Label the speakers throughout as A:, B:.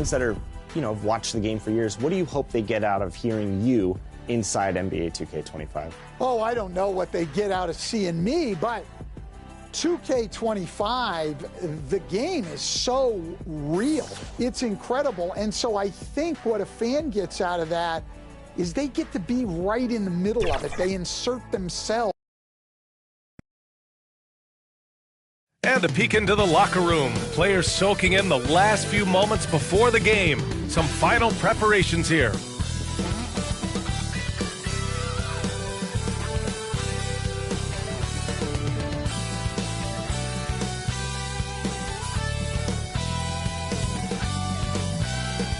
A: fans that are, have watched the game for years, what do you hope they get out of hearing you inside NBA 2K25?
B: Oh, I don't know what they get out of seeing me, but 2K25, the game is so real. It's incredible. And so I think what a fan gets out of that is they get to be right in the middle of it. They insert themselves.
C: And a peek into the locker room. Players soaking in the last few moments before the game. Some final preparations here.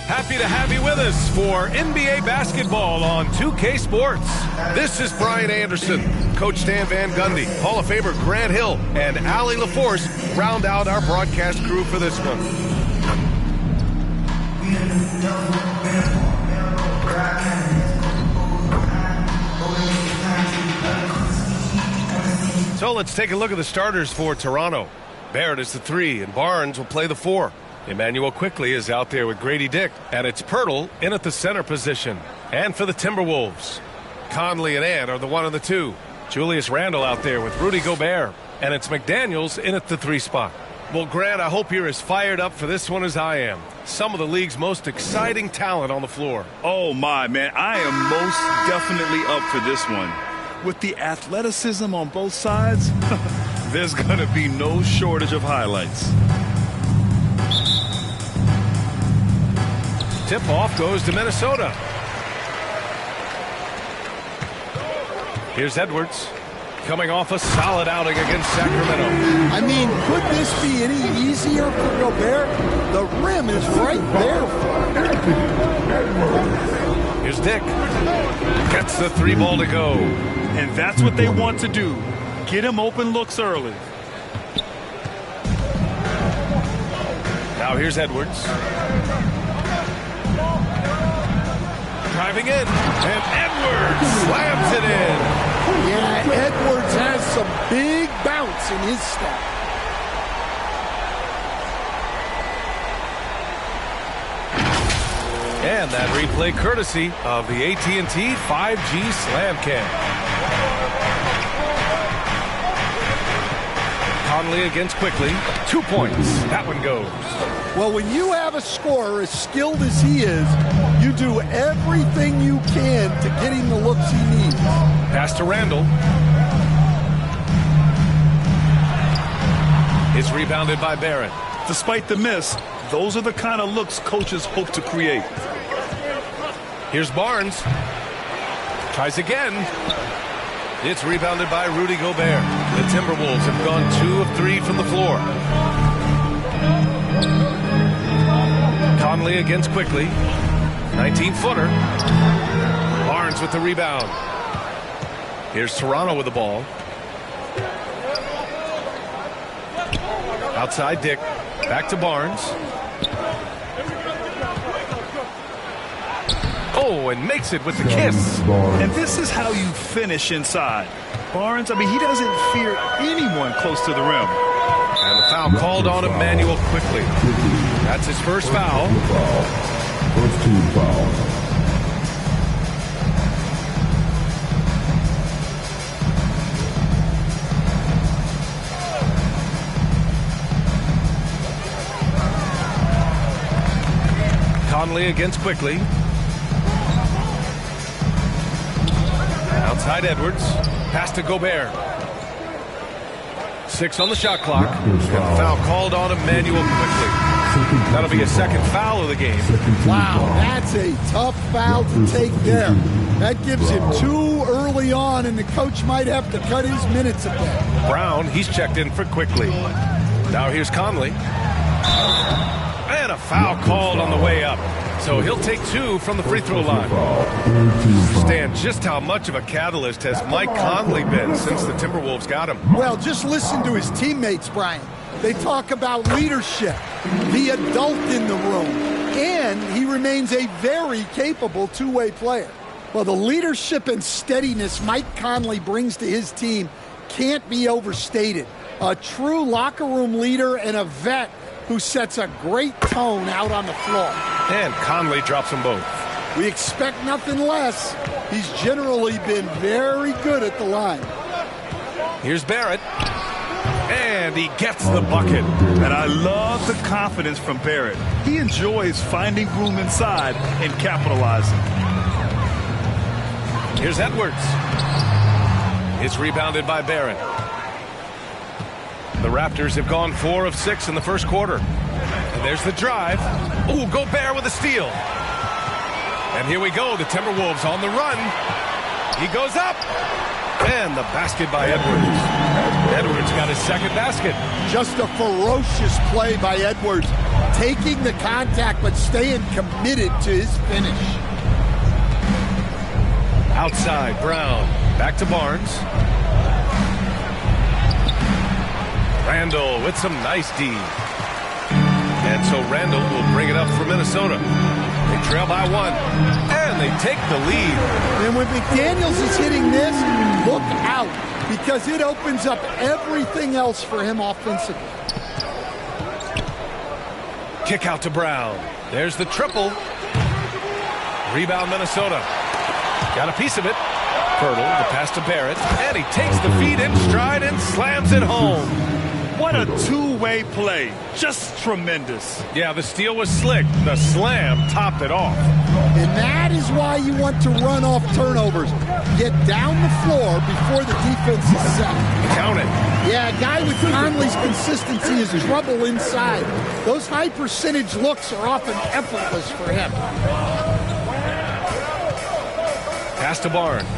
C: Happy to have you with us for NBA basketball on 2K Sports. This is Brian Anderson, Coach Stan Van Gundy, Hall of Famer Grant Hill, and Allie LaForce round out our broadcast crew for this one. So let's take a look at the starters for Toronto. Barrett is the 3, and Barnes will play the 4. Emmanuel Quickley is out there with Grady Dick, and it's Pirtle in at the center position. And for the Timberwolves, Conley and Ant are the 1 and the 2. Julius Randle out there with Rudy Gobert, and it's McDaniels in at the 3 spot. Well, Grant, I hope you're as fired up for this one as I am. Some of the league's most exciting talent on the floor.
D: Oh, my, man. I am most definitely up for this one. With the athleticism on both sides, there's going to be no shortage of highlights.
C: Tip-off goes to Minnesota. Here's Edwards, coming off a solid outing against Sacramento.
B: I mean, could this be any easier for Gobert? The rim is right there for him.
C: Here's Dick. Gets the 3 ball to go.
D: And that's what they want to do. Get him open looks early.
C: Now here's Edwards. Driving in, and Edwards slams it in.
B: Yeah, Edwards has some big bounce in his step.
C: And that replay courtesy of the AT&T 5G Slam Cam. Conley against Quickley. 2 points. That one goes.
B: Well, when you have a scorer as skilled as he is, you do everything you can to get him the looks he needs.
C: Pass to Randle. It's rebounded by Barrett.
D: Despite the miss, those are the kind of looks coaches hope to create.
C: Here's Barnes. Tries again. It's rebounded by Rudy Gobert. The Timberwolves have gone 2 of 3 from the floor. Conley against Quickley. 19-footer. Barnes with the rebound. Here's Toronto with the ball. Outside Dick. Back to Barnes. Oh, and makes it with the kiss.
D: And this is how you finish inside. Barnes, I mean, he doesn't fear anyone close to the rim.
C: And the foul called on Emmanuel Quickley. That's his first foul.
E: First team foul.
C: Conley against Quickley. Outside Edwards. Pass to Gobert. 6 on the shot clock. And the foul called on Emmanuel Quickley. That'll be a second foul of the game.
B: Wow, that's a tough foul to take there. That gives him 2 early on, and the coach might have to cut his minutes a bit.
C: Brown, he's checked in for Quickley. Now here's Conley. And a foul called on the way up. So he'll take 2 from the free throw line. Stan, just how much of a catalyst has Mike Conley been since the Timberwolves got him?
B: Well, just listen to his teammates, Brian. They talk about leadership, the adult in the room, and he remains a very capable two-way player. Well, the leadership and steadiness Mike Conley brings to his team can't be overstated. A true locker room leader and a vet who sets a great tone out on the floor.
C: And Conley drops them both.
B: We expect nothing less. He's generally been very good at the line.
C: Here's Barrett. And he gets the bucket.
D: And I love the confidence from Barrett. He enjoys finding room inside and capitalizing.
C: Here's Edwards. It's rebounded by Barrett. The Raptors have gone 4 of 6 in the first quarter. And there's the drive. Oh, Gobert with a steal. And here we go, the Timberwolves on the run. He goes up. And the basket by Edwards. Edwards got his second basket.
B: Just a ferocious play by Edwards. Taking the contact, but staying committed to his finish.
C: Outside, Brown. Back to Barnes. Randall with some nice D. And so Randall will bring it up for Minnesota. They trail by 1. And they take the lead.
B: And when McDaniels is hitting this, look out, because it opens up everything else for him offensively.
C: Kick out to Brown. There's the triple. Rebound Minnesota. Got a piece of it. Pirtle, the pass to Barrett. And he takes the feed in stride and slams it home.
D: What a two-way play. Just tremendous.
C: Yeah, the steal was slick. The slam topped it off.
B: And that is why you want to run off turnovers. Get down the floor before the defense is set.
C: Count it.
B: Yeah, a guy with Conley's consistency is trouble inside. Those high percentage looks are often effortless for him.
C: Pass to Barnes.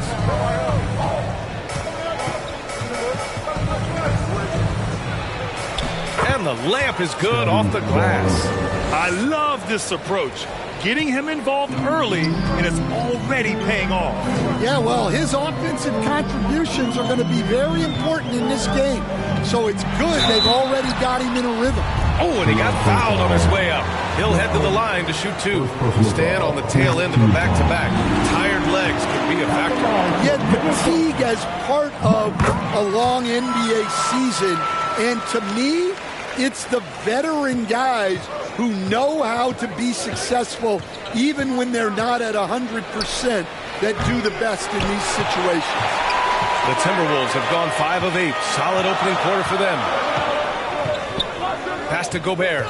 C: And the layup is good off the glass.
D: I love this approach. Getting him involved early, and it's already paying off.
B: Yeah, well, his offensive contributions are going to be very important in this game. So it's good they've already got him in a rhythm.
C: Oh, and he got fouled on his way up. He'll head to the line to shoot 2. Stand on the tail end of a back-to-back. Tired legs could be a factor.
B: Yet fatigue as part of a long NBA season. And to me, it's the veteran guys who know how to be successful even when they're not at 100% that do the best in these situations.
C: The Timberwolves have gone 5 of 8. Solid opening quarter for them. Pass to Gobert.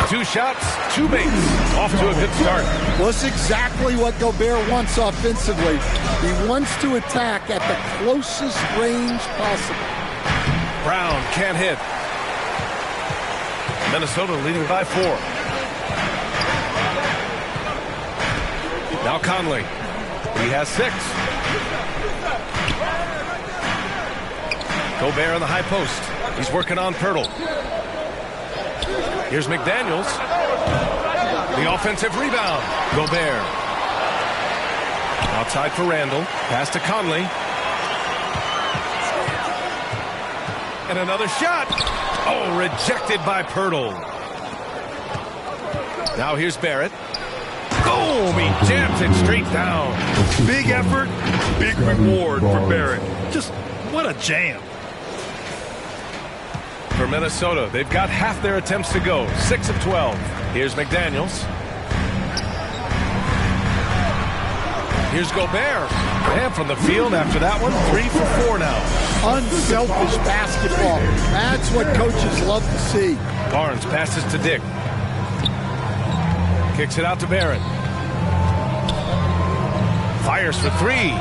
C: Two shots, 2 makes. Off to a good start.
B: Well, it's exactly what Gobert wants offensively. He wants to attack at the closest range possible.
C: Brown can't hit. Minnesota leading by 4. Now Conley. He has 6. Gobert in the high post. He's working on Pirtle. Here's McDaniels. The offensive rebound. Gobert. Outside for Randall. Pass to Conley. And another shot. Oh, rejected by Pirtle. Now here's Barrett. Boom! He jams it straight down.
D: Big effort, big reward for Barrett. Just what a jam.
C: For Minnesota, they've got half their attempts to go. 6 of 12. Here's McDaniels. Here's Gobert. And from the field after that one, 3 for 4 now.
B: Unselfish basketball. That's what coaches love to see.
C: Barnes passes to Dick. Kicks it out to Barrett. Fires for 3.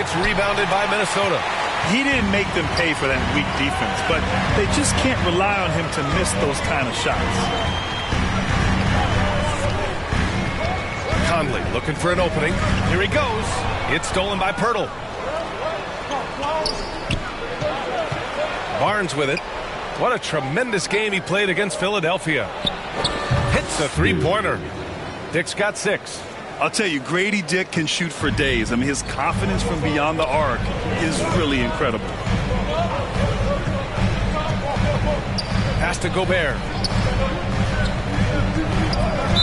C: It's rebounded by Minnesota.
D: He didn't make them pay for that weak defense, but they just can't rely on him to miss those kind of shots.
C: Conley looking for an opening. Here he goes. It's stolen by Pirtle. Barnes with it. What a tremendous game he played against Philadelphia. Hits a 3-pointer. Dick's got 6.
D: I'll tell you, Grady Dick can shoot for days. I mean, his confidence from beyond the arc is really incredible.
C: Pass to Gobert.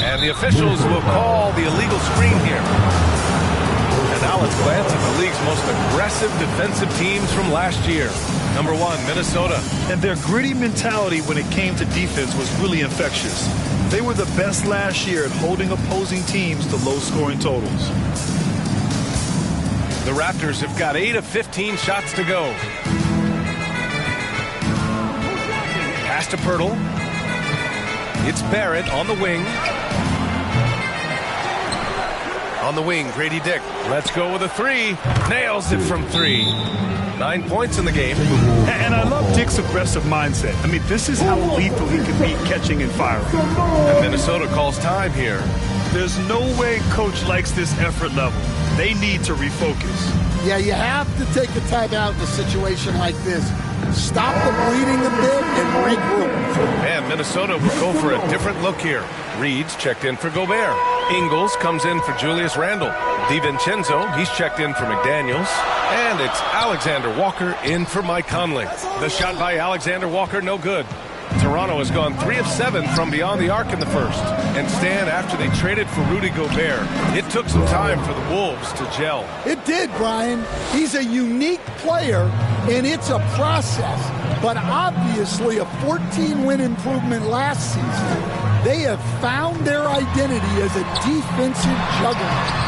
C: And the officials will call the illegal screen here. And Now let's glance at the league's most aggressive defensive teams from last year. Number 1, Minnesota.
D: And their gritty mentality when it came to defense was really infectious. They were the best last year at holding opposing teams to low-scoring totals.
C: The Raptors have got 8 of 15 shots to go. Pass to Pirtle. It's Barrett on the wing. On the wing, Grady Dick. Let's go with a 3. Nails it from 3. 9 points in the game.
D: And I love Dick's aggressive mindset. I mean, this is how lethal he can be catching and firing.
C: And Minnesota calls time here.
D: There's no way coach likes this effort level. They need to refocus.
B: Yeah, you have to take a timeout in a situation like this. Stop the bleeding a bit and regroup.
C: And Minnesota will go for a different look here. Reed's checked in for Gobert. Ingles comes in for Julius Randle. DiVincenzo, he's checked in for McDaniels. And it's Alexander Walker in for Mike Conley. The shot by Alexander Walker, no good. Toronto has gone 3 of 7 from beyond the arc in the first. And Stan, after they traded for Rudy Gobert, it took some time for the Wolves to gel.
B: It did, Brian. He's a unique player, and it's a process. But obviously a 14-win improvement last season. They have found their identity as a defensive juggernaut.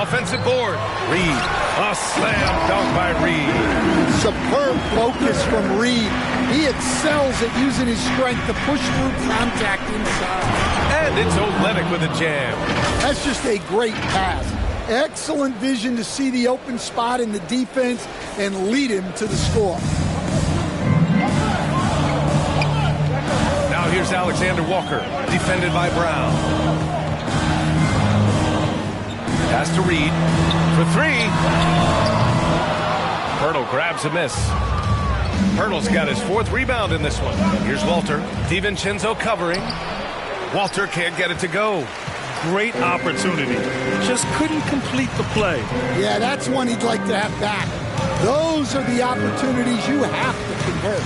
C: Offensive board. Reed. A slam dunk by Reed.
B: Superb focus from Reed. He excels at using his strength to push through contact inside.
C: And it's Olynyk with a jam.
B: That's just a great pass. Excellent vision to see the open spot in the defense and lead him to the score.
C: Now here's Alexander Walker, defended by Brown. Pass to Reed for 3. Pirtle grabs a miss. Pirtle's got his 4th rebound in this one. Here's Walter. DiVincenzo covering. Walter can't get it to go.
D: Great opportunity. Just couldn't complete the play.
B: Yeah, that's one he'd like to have back. Those are the opportunities you have to convert.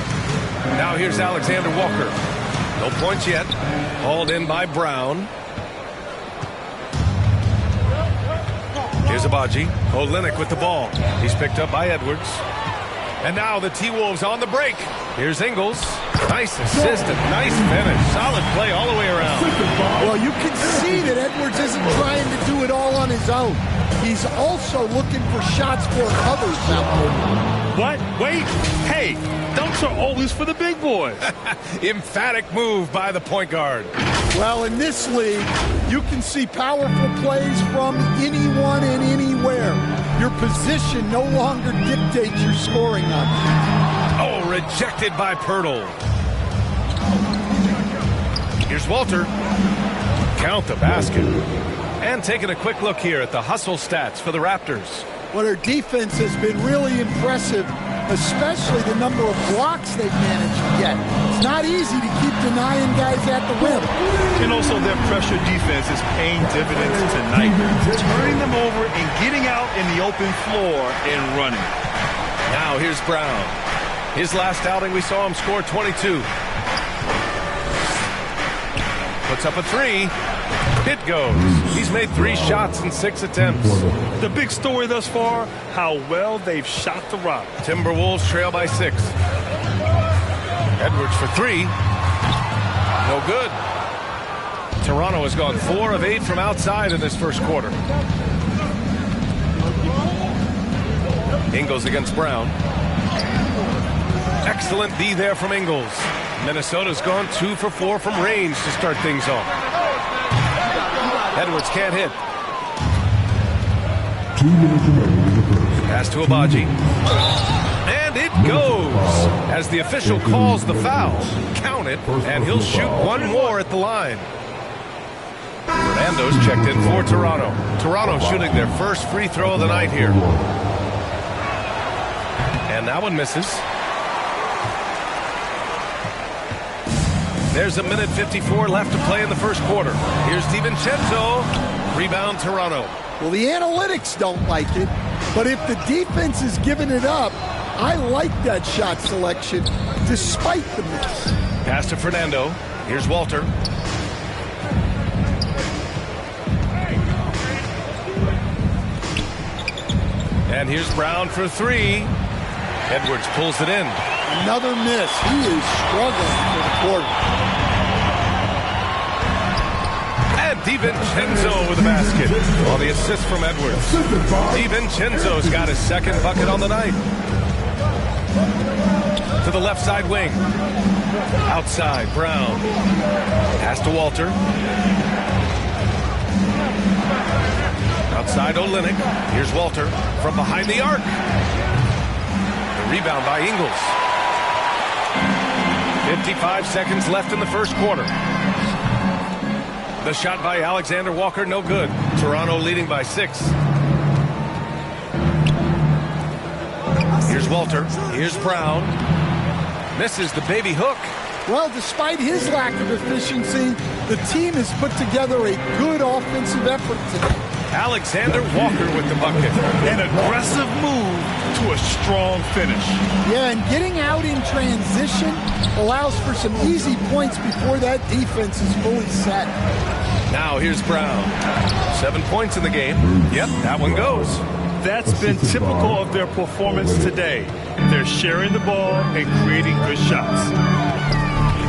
C: Now here's Alexander Walker. No points yet. Hauled in by Brown. Here's Abaji. Olynyk with the ball. He's picked up by Edwards. And now the T-Wolves on the break. Here's Ingles. Nice assist and nice finish. Solid play all the way around.
B: Well, you can see that Edwards isn't trying to do it all on his own. He's also looking for shots for others out there.
D: What? Wait. Hey, dunks are always for the big boys.
C: Emphatic move by the point guard.
B: Well, in this league, you can see powerful plays from anyone and anywhere. Your position no longer dictates your scoring options.
C: Oh, rejected by Pirtle. Here's Walter. Count the basket. And taking a quick look here at the hustle stats for the Raptors.
B: Well, their defense has been really impressive, especially the number of blocks they've managed to get. It's not easy to keep denying guys at the rim.
D: And also their pressure defense is paying dividends tonight. Turning them over and getting out in the open floor and running.
C: Now here's Brown. His last outing we saw him score 22. Puts up a 3. It goes. He's made 3 shots in 6 attempts.
D: The big story thus far, how well they've shot the rock.
C: Timberwolves trail by 6. Edwards for 3. No good. Toronto has gone 4 of 8 from outside in this first quarter. Ingles against Brown. Excellent D there from Ingles. Minnesota's gone 2 for 4 from range to start things off. Edwards can't hit.
E: 2 minutes remaining in the first.
C: Pass to Abaji. And it goes. As the official calls the foul, count it, and he'll shoot 1 more at the line. Fernando's checked in for Toronto. Toronto shooting their first free throw of the night here. And that one misses. There's a minute 54 left to play in the first quarter. Here's DiVincenzo. Rebound Toronto.
B: Well, the analytics don't like it, but if the defense is giving it up, I like that shot selection despite the miss.
C: Pass to Fernando. Here's Walter. And here's Brown for three. Edwards pulls it in.
B: Another miss. He is struggling for the quarter.
C: And DiVincenzo with a basket on the assist from Edwards. DiVincenzo's got his second bucket on the night. To the left side wing. Outside, Brown. Pass to Walter. Outside Olynyk. Here's Walter from behind the arc. The rebound by Ingles. 55 seconds left in the first quarter. The shot by Alexander Walker, no good. Toronto leading by 6. Here's Walter. Here's Brown. Misses the baby hook.
B: Well, despite his lack of efficiency, the team has put together a good offensive effort today.
C: Alexander Walker with the bucket.
D: An aggressive move to a strong finish.
B: Yeah, and getting out in transition allows for some easy points before that defense is fully set.
C: Now here's Brown. 7 points in the game. Yep, that one goes.
D: That's been typical of their performance today. They're sharing the ball and creating good shots.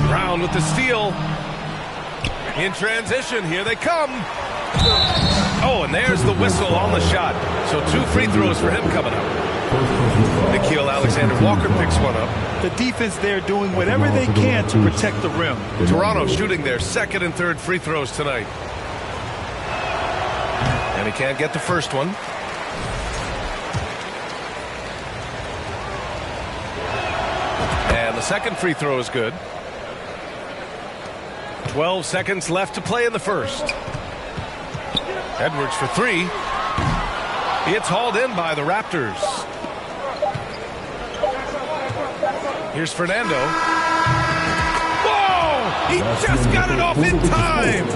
C: Brown with the steal. In transition, here they come. Oh, and there's the whistle on the shot. So 2 free throws for him coming up. Nickeil Alexander-Walker picks one up.
D: The defense there doing whatever they can to protect the rim.
C: Toronto shooting their second and third free throws tonight. And he can't get the first one. And the second free throw is good. 12 seconds left to play in the first. Edwards for three. It's hauled in by the Raptors. Here's Fernando. Whoa! He just got it off in time!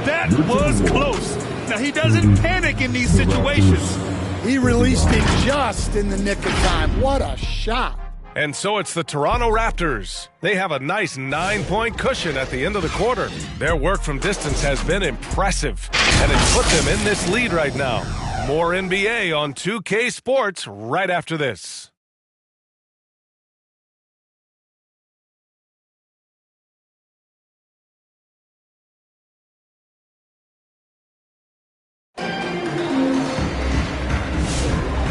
D: That was close. Now, he doesn't panic in these situations.
B: He released it just in the nick of time. What a shot.
C: And so it's the Toronto Raptors. They have a nice 9-point cushion at the end of the quarter. Their work from distance has been impressive, and it's put them in this lead right now. More NBA on 2K Sports right after this.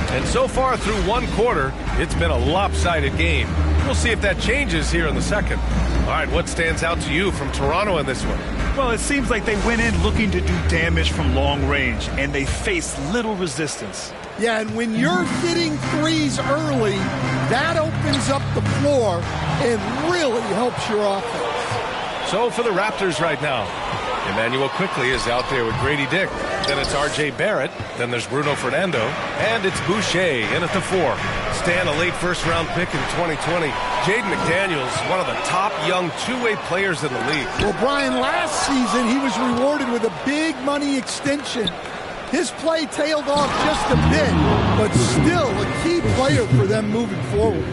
C: And so far through one quarter, it's been a lopsided game. We'll see if that changes here in the second. All right, what stands out to you from Toronto in this one?
D: Well, it seems like they went in looking to do damage from long range, and they faced little resistance.
B: Yeah, and when you're hitting threes early, that opens up the floor and really helps your offense.
C: So for the Raptors right now, Emmanuel quickly is out there with Grady Dick. Then it's R.J. Barrett. Then there's Bruno Fernando. And it's Boucher in at the 4. Stan, a late first-round pick in 2020. Jaden McDaniels, one of the top young two-way players in the league.
B: Well, Brian, last season he was rewarded with a big money extension. His play tailed off just a bit, but still a key player for them moving forward.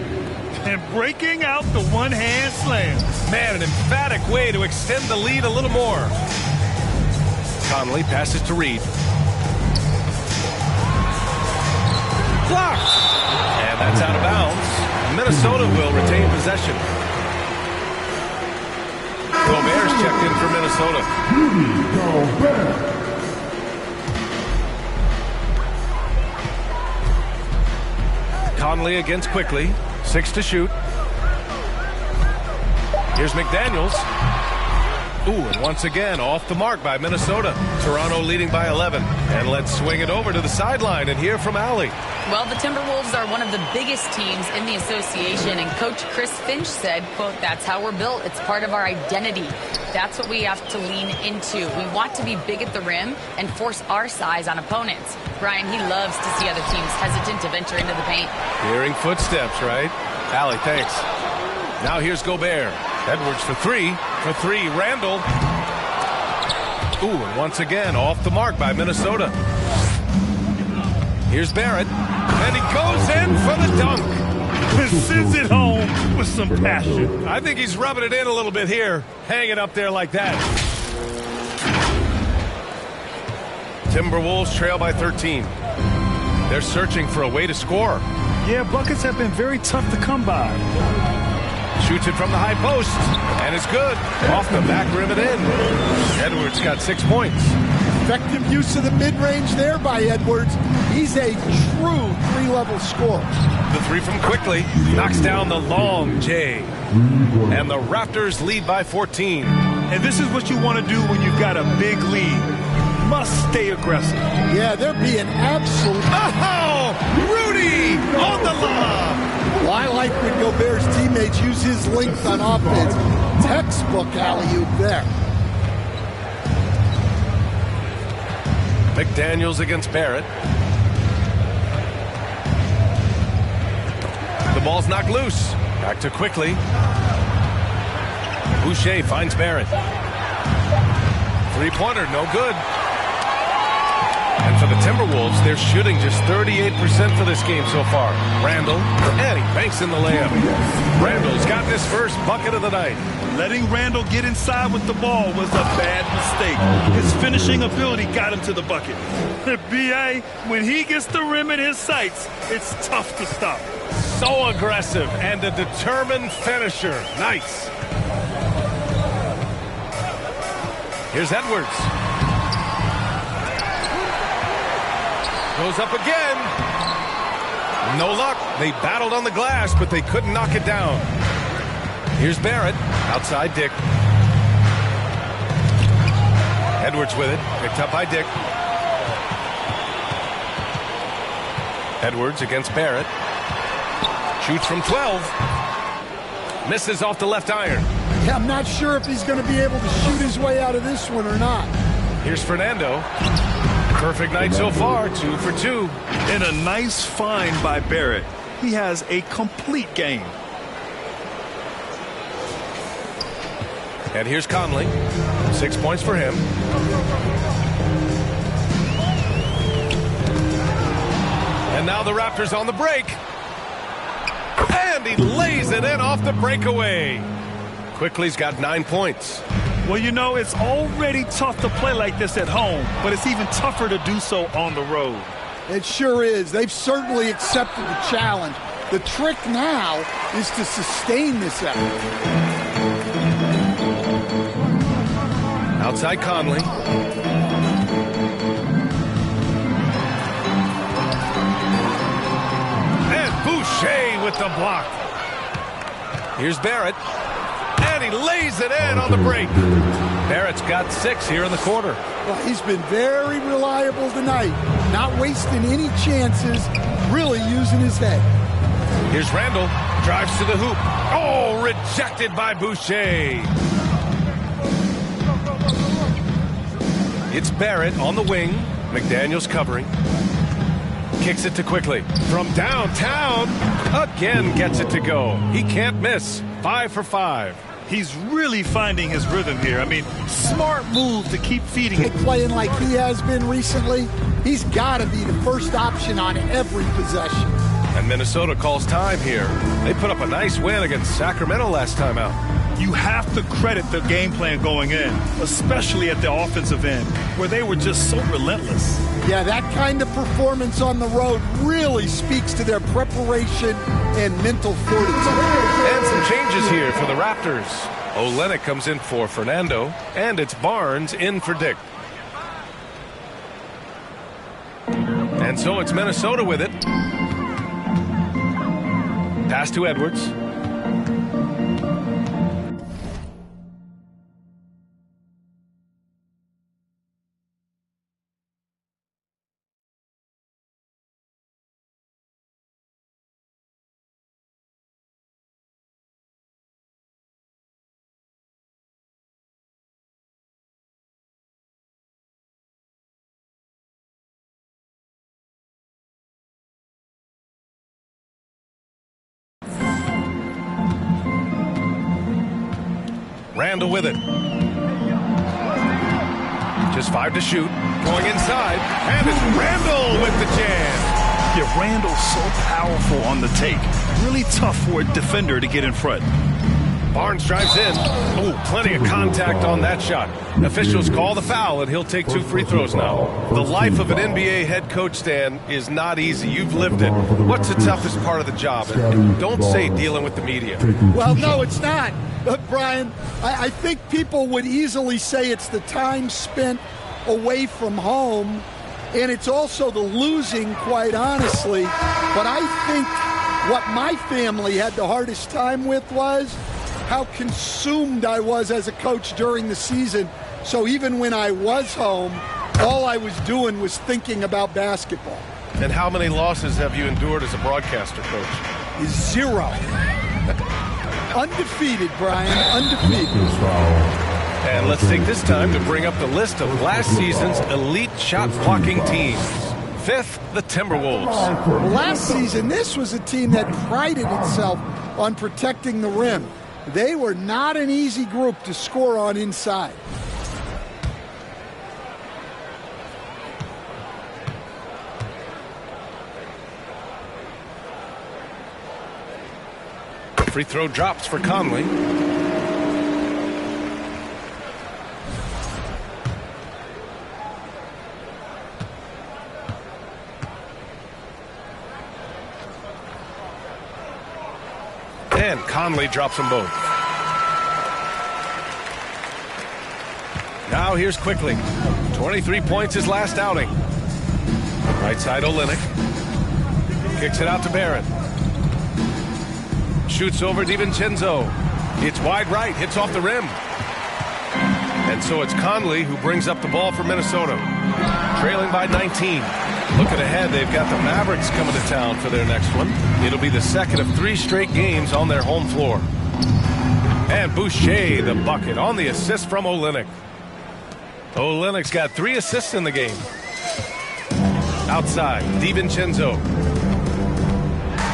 D: And breaking out the one-hand slam.
C: Man, an emphatic way to extend the lead a little more. Conley passes to Reed. Blocked. And that's out of bounds. Minnesota will retain possession. Gobert's checked in for Minnesota. Conley against Quickly. 6 to shoot. Here's McDaniels. Ooh, and once again, off the mark by Minnesota. Toronto leading by 11. And let's swing it over to the sideline and hear from Allie.
F: Well, the Timberwolves are one of the biggest teams in the association, and Coach Chris Finch said, quote, "That's how we're built. It's part of our identity. That's what we have to lean into. We want to be big at the rim and force our size on opponents." Brian, he loves to see other teams hesitant to venture into the paint.
C: Hearing footsteps, right? Allie, thanks. Now here's Gobert. Edwards for three. For three, Randall. Ooh, and once again, off the mark by Minnesota. Here's Barrett. And he goes in for the dunk.
D: Sends it home with some passion.
C: I think he's rubbing it in a little bit here. Hang it up there like that. Timberwolves trail by 13. They're searching for a way to score.
D: Yeah, buckets have been very tough to come by.
C: Shoots it from the high post, and it's good. Off the back rim and in. Edwards got 6 points.
B: Effective use of the mid-range there by Edwards. He's a true three-level scorer.
C: The three from Quickly knocks down the long J. And the Raptors lead by 14.
D: And this is what you want to do when you've got a big lead. Must stay aggressive.
B: Yeah, they're being absolute.
C: Oh, Rudy on the lob.
B: Well, I like when Gobert's teammates use his length on offense. Textbook alley-oop there.
C: McDaniels against Barrett. The ball's knocked loose. Back to Quickly. Boucher finds Barrett. Three-pointer, no good. And for the Timberwolves, they're shooting just 38% for this game so far. Randall, and he banks in the layup. Randall's got his first bucket of the night.
D: Letting Randall get inside with the ball was a bad mistake. His finishing ability got him to the bucket. B.A., when he gets the rim in his sights, it's tough to stop.
C: So aggressive and a determined finisher. Nice. Here's Edwards. Goes up again. No luck. They battled on the glass, but they couldn't knock it down. Here's Barrett. Outside Dick. Edwards with it. Picked up by Dick. Edwards against Barrett. Shoots from 12. Misses off the left iron.
B: Yeah, I'm not sure if he's going to be able to shoot his way out of this one or not.
C: Here's Fernando. Perfect night so far, 2 for 2.
D: And a nice find by Barrett. He has a complete game.
C: And here's Conley. 6 points for him. And now the Raptors on the break. And he lays it in off the breakaway. Quickly's got 9 points.
D: Well, you know, it's already tough to play like this at home, but it's even tougher to do so on the road.
B: It sure is. They've certainly accepted the challenge. The trick now is to sustain this effort.
C: Outside Conley. And Boucher with the block. Here's Barrett. And he lays it in on the break. Barrett's got 6 here in the quarter.
B: Well, he's been very reliable tonight. Not wasting any chances, really using his head.
C: Here's Randall. Drives to the hoop. Oh, rejected by Boucher. It's Barrett on the wing. McDaniels covering. Kicks it to Quickly. From downtown. Again gets it to go. He can't miss. 5 for 5.
D: He's really finding his rhythm here. I mean, smart move to keep feeding it.
B: Playing like he has been recently, he's got to be the first option on every possession.
C: And Minnesota calls time here. They put up a nice win against Sacramento last time out.
D: You have to credit the game plan going in, especially at the offensive end, where they were just so relentless.
B: Yeah, that kind of performance on the road really speaks to their preparation and mental fortitude.
C: And some changes here for the Raptors. Olynyk comes in for Fernando, and it's Barnes in for Dick. And so it's Minnesota with it. Pass to Edwards. Randall with it. Just 5 to shoot. Going inside. And it's Randall with the jam.
D: Yeah, Randall's so powerful on the take. Really tough for a defender to get in front.
C: Barnes drives in. Ooh, plenty of contact on that shot. Officials call the foul, and he'll take 2 free throws now. The life of an NBA head coach, Stan, is not easy. You've lived it. What's the toughest part of the job? And don't say dealing with the media.
B: Well, no, it's not. Brian, I think people would easily say it's the time spent away from home, and it's also the losing, quite honestly. But I think what my family had the hardest time with was how consumed I was as a coach during the season. So even when I was home, all I was doing was thinking about basketball.
C: And how many losses have you endured as a broadcaster, Coach?
B: 0. Undefeated, Brian, undefeated.
C: And let's take this time to bring up the list of last season's elite shot-blocking teams. 5th, the Timberwolves.
B: Last season, this was a team that prided itself on protecting the rim. They were not an easy group to score on inside.
C: Free throw drops for Conley. And Conley drops them both. Now here's Quickly. 23 points his last outing. Right side Olynyk. Kicks it out to Barrett. Shoots over DiVincenzo. It's wide right, hits off the rim. And so it's Conley who brings up the ball for Minnesota. Trailing by 19. Looking ahead, they've got the Mavericks coming to town for their next one. It'll be the second of 3 straight games on their home floor. And Boucher, the bucket, on the assist from Olynyk. Olynyk's got 3 assists in the game. Outside, DiVincenzo.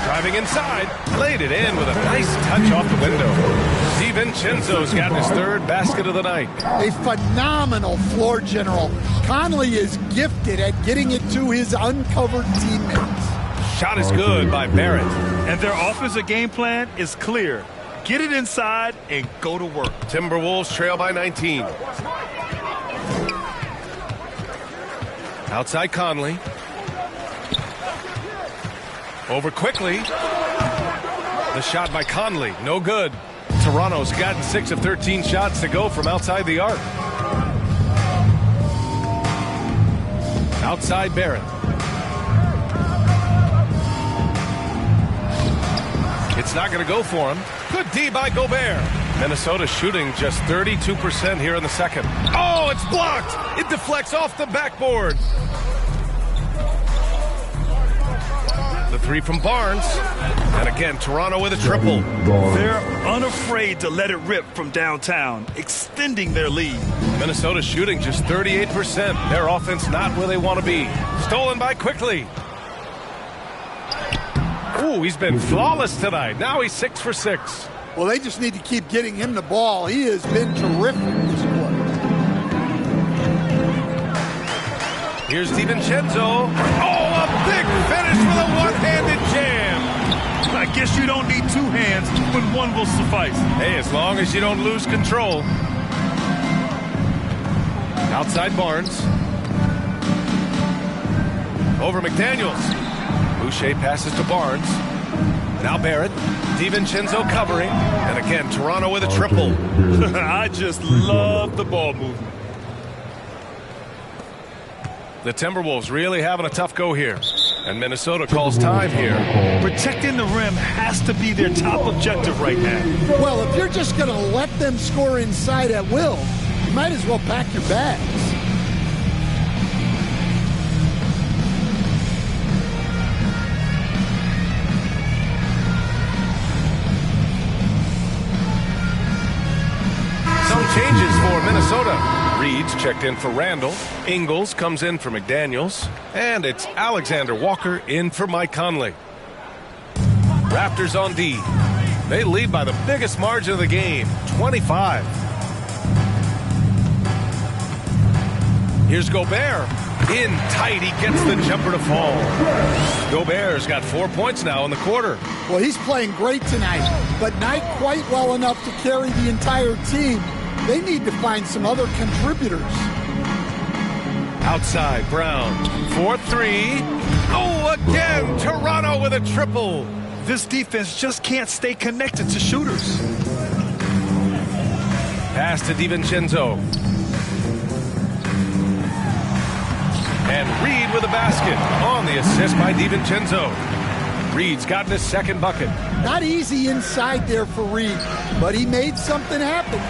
C: Driving inside, laid it in with a nice touch off the window. DiVincenzo's got his 3rd basket of the night.
B: A phenomenal floor general. Conley is gifted at getting it to his uncovered teammates.
C: Shot is good by Barrett.
D: And their offensive game plan is clear. Get it inside and go to work.
C: Timberwolves trail by 19. Outside Conley. Over Quickly. The shot by Conley, no good. Toronto's gotten 6 of 13 shots to go from outside the arc. Outside Barrett. It's not going to go for him. Good D by Gobert. Minnesota shooting just 32% here in the second. Oh, it's blocked. It deflects off the backboard. The 3 from Barnes. And again, Toronto with a triple.
D: They're unafraid to let it rip from downtown, extending their lead.
C: Minnesota shooting just 38%. Their offense not where they want to be. Stolen by Quickly. Ooh, he's been flawless tonight. Now he's 6 for 6.
B: Well, they just need to keep getting him the ball. He has been terrific this quarter.
C: Here's DiVincenzo. Oh, a big finish with a one-handed jam.
D: I guess you don't need 2 hands when one will suffice.
C: Hey, as long as you don't lose control. Outside Barnes. Over McDaniels. Boucher passes to Barnes. Now Barrett. DiVincenzo covering. And again, Toronto with a triple.
D: I just love the ball movement.
C: The Timberwolves really having a tough go here. And Minnesota calls time here.
D: Protecting the rim has to be their top objective right now.
B: Well, if you're just going to let them score inside at will, you might as well pack your bags.
C: Some changes for Minnesota. Reed's checked in for Randall. Ingles comes in for McDaniels. And it's Alexander Walker in for Mike Conley. Raptors on D. They lead by the biggest margin of the game, 25. Here's Gobert. In tight, he gets the jumper to fall. Gobert's got 4 points now in the quarter.
B: Well, he's playing great tonight, but not quite well enough to carry the entire team. They need to find some other contributors.
C: Outside, Brown. 4-3. Oh, again, Toronto with a triple.
D: This defense just can't stay connected to shooters.
C: Pass to DiVincenzo. And Reed with a basket on the assist by DiVincenzo. Reed's gotten his second bucket.
B: Not easy inside there for Reed, but he made something happen.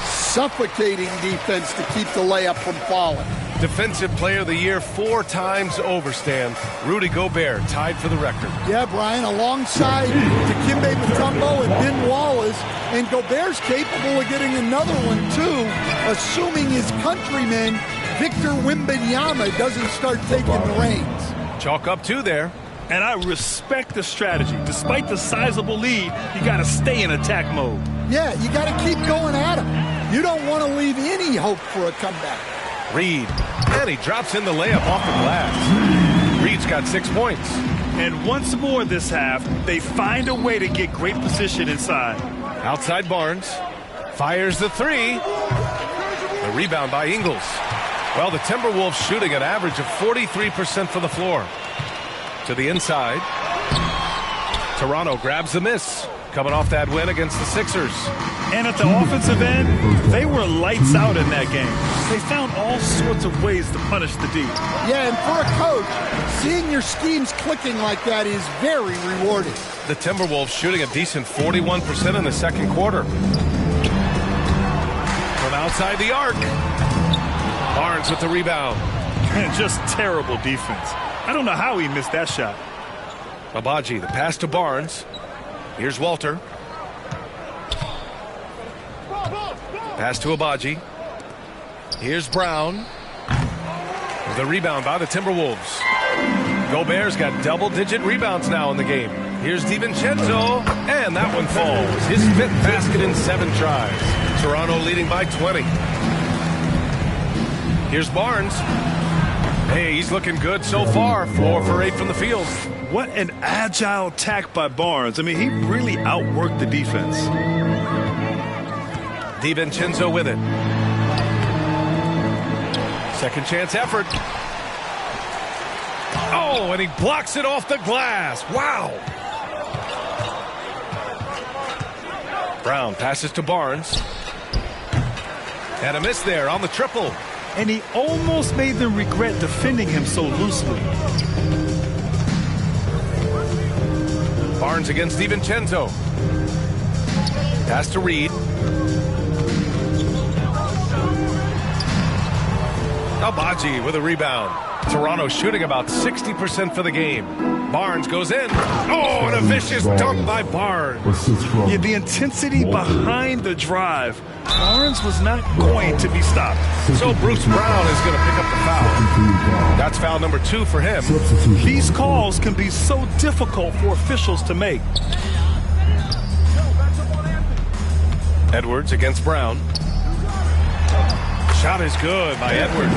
B: Suffocating defense to keep the layup from falling.
C: Defensive Player of the Year 4 times over, Stan. Rudy Gobert tied for the record.
B: Yeah, Brian, alongside Dikembe Mutombo and Ben Wallace, and Gobert's capable of getting another one, too, assuming his countryman, Victor Wembanyama, doesn't start taking the reins.
C: Chalk up 2 there.
D: And I respect the strategy. Despite the sizable lead, you got to stay in attack mode.
B: Yeah, you got to keep going at him. You don't want to leave any hope for a comeback.
C: Reed, and he drops in the layup off the glass. Reed's got 6 points.
D: And once more this half, they find a way to get great position inside.
C: Outside Barnes. Fires the 3. The rebound by Ingles. Well, the Timberwolves shooting an average of 43% for the floor. To the inside. Toronto grabs the miss. Coming off that win against the Sixers.
D: And at the offensive end, they were lights out in that game. They found all sorts of ways to punish the D.
B: Yeah, and for a coach, seeing your schemes clicking like that is very rewarding.
C: The Timberwolves shooting a decent 41% in the second quarter. From outside the arc. Barnes with the rebound.
D: And just terrible defense. I don't know how he missed that shot.
C: Abaji, the pass to Barnes. Here's Walter. Pass to Abaji. Here's Brown. The rebound by the Timberwolves. Gobert's got double-digit rebounds now in the game. Here's DiVincenzo, and that one falls. His 5th basket in 7 tries. Toronto leading by 20. Here's Barnes. Hey, he's looking good so far. 4 for 8 from the field.
D: What an agile attack by Barnes. I mean, he really outworked the defense.
C: DiVincenzo with it. Second chance effort. Oh, and he blocks it off the glass. Wow. Brown passes to Barnes. And a miss there on the triple.
D: And he almost made them regret defending him so loosely.
C: Barnes against DiVincenzo. Pass to Reed. Abaji with a rebound. Toronto shooting about 60% for the game. Barnes goes in. Oh, and a vicious dunk by Barnes.
D: Yeah, the intensity behind the drive. Barnes was not going to be stopped.
C: So Bruce Brown is going to pick up the foul. That's foul number 2 for him.
D: These calls can be so difficult for officials to make.
C: Edwards against Brown. Shot is good by Edwards.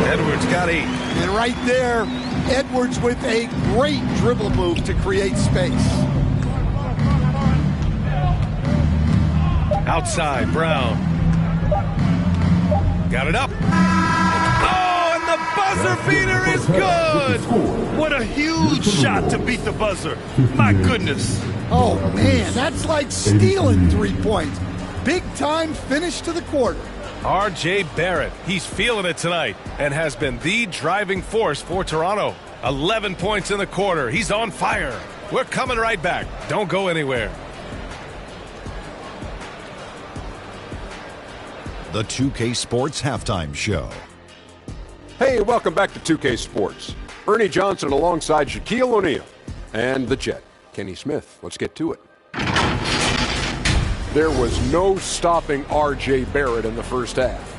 C: Edwards got 8.
B: And right there, Edwards with a great dribble move to create space.
C: Outside, Brown. Got it up. Oh, and the buzzer beater is good.
D: What a huge shot to beat the buzzer. My goodness.
B: Oh, man, that's like stealing 3 points. Big time finish to the quarter.
C: R.J. Barrett, he's feeling it tonight and has been the driving force for Toronto. 11 points in the quarter. He's on fire. We're coming right back. Don't go anywhere.
G: The 2K Sports Halftime Show.
H: Hey, welcome back to 2K Sports. Ernie Johnson alongside Shaquille O'Neal and the Jet, Kenny Smith. Let's get to it. There was no stopping R.J. Barrett in the first half.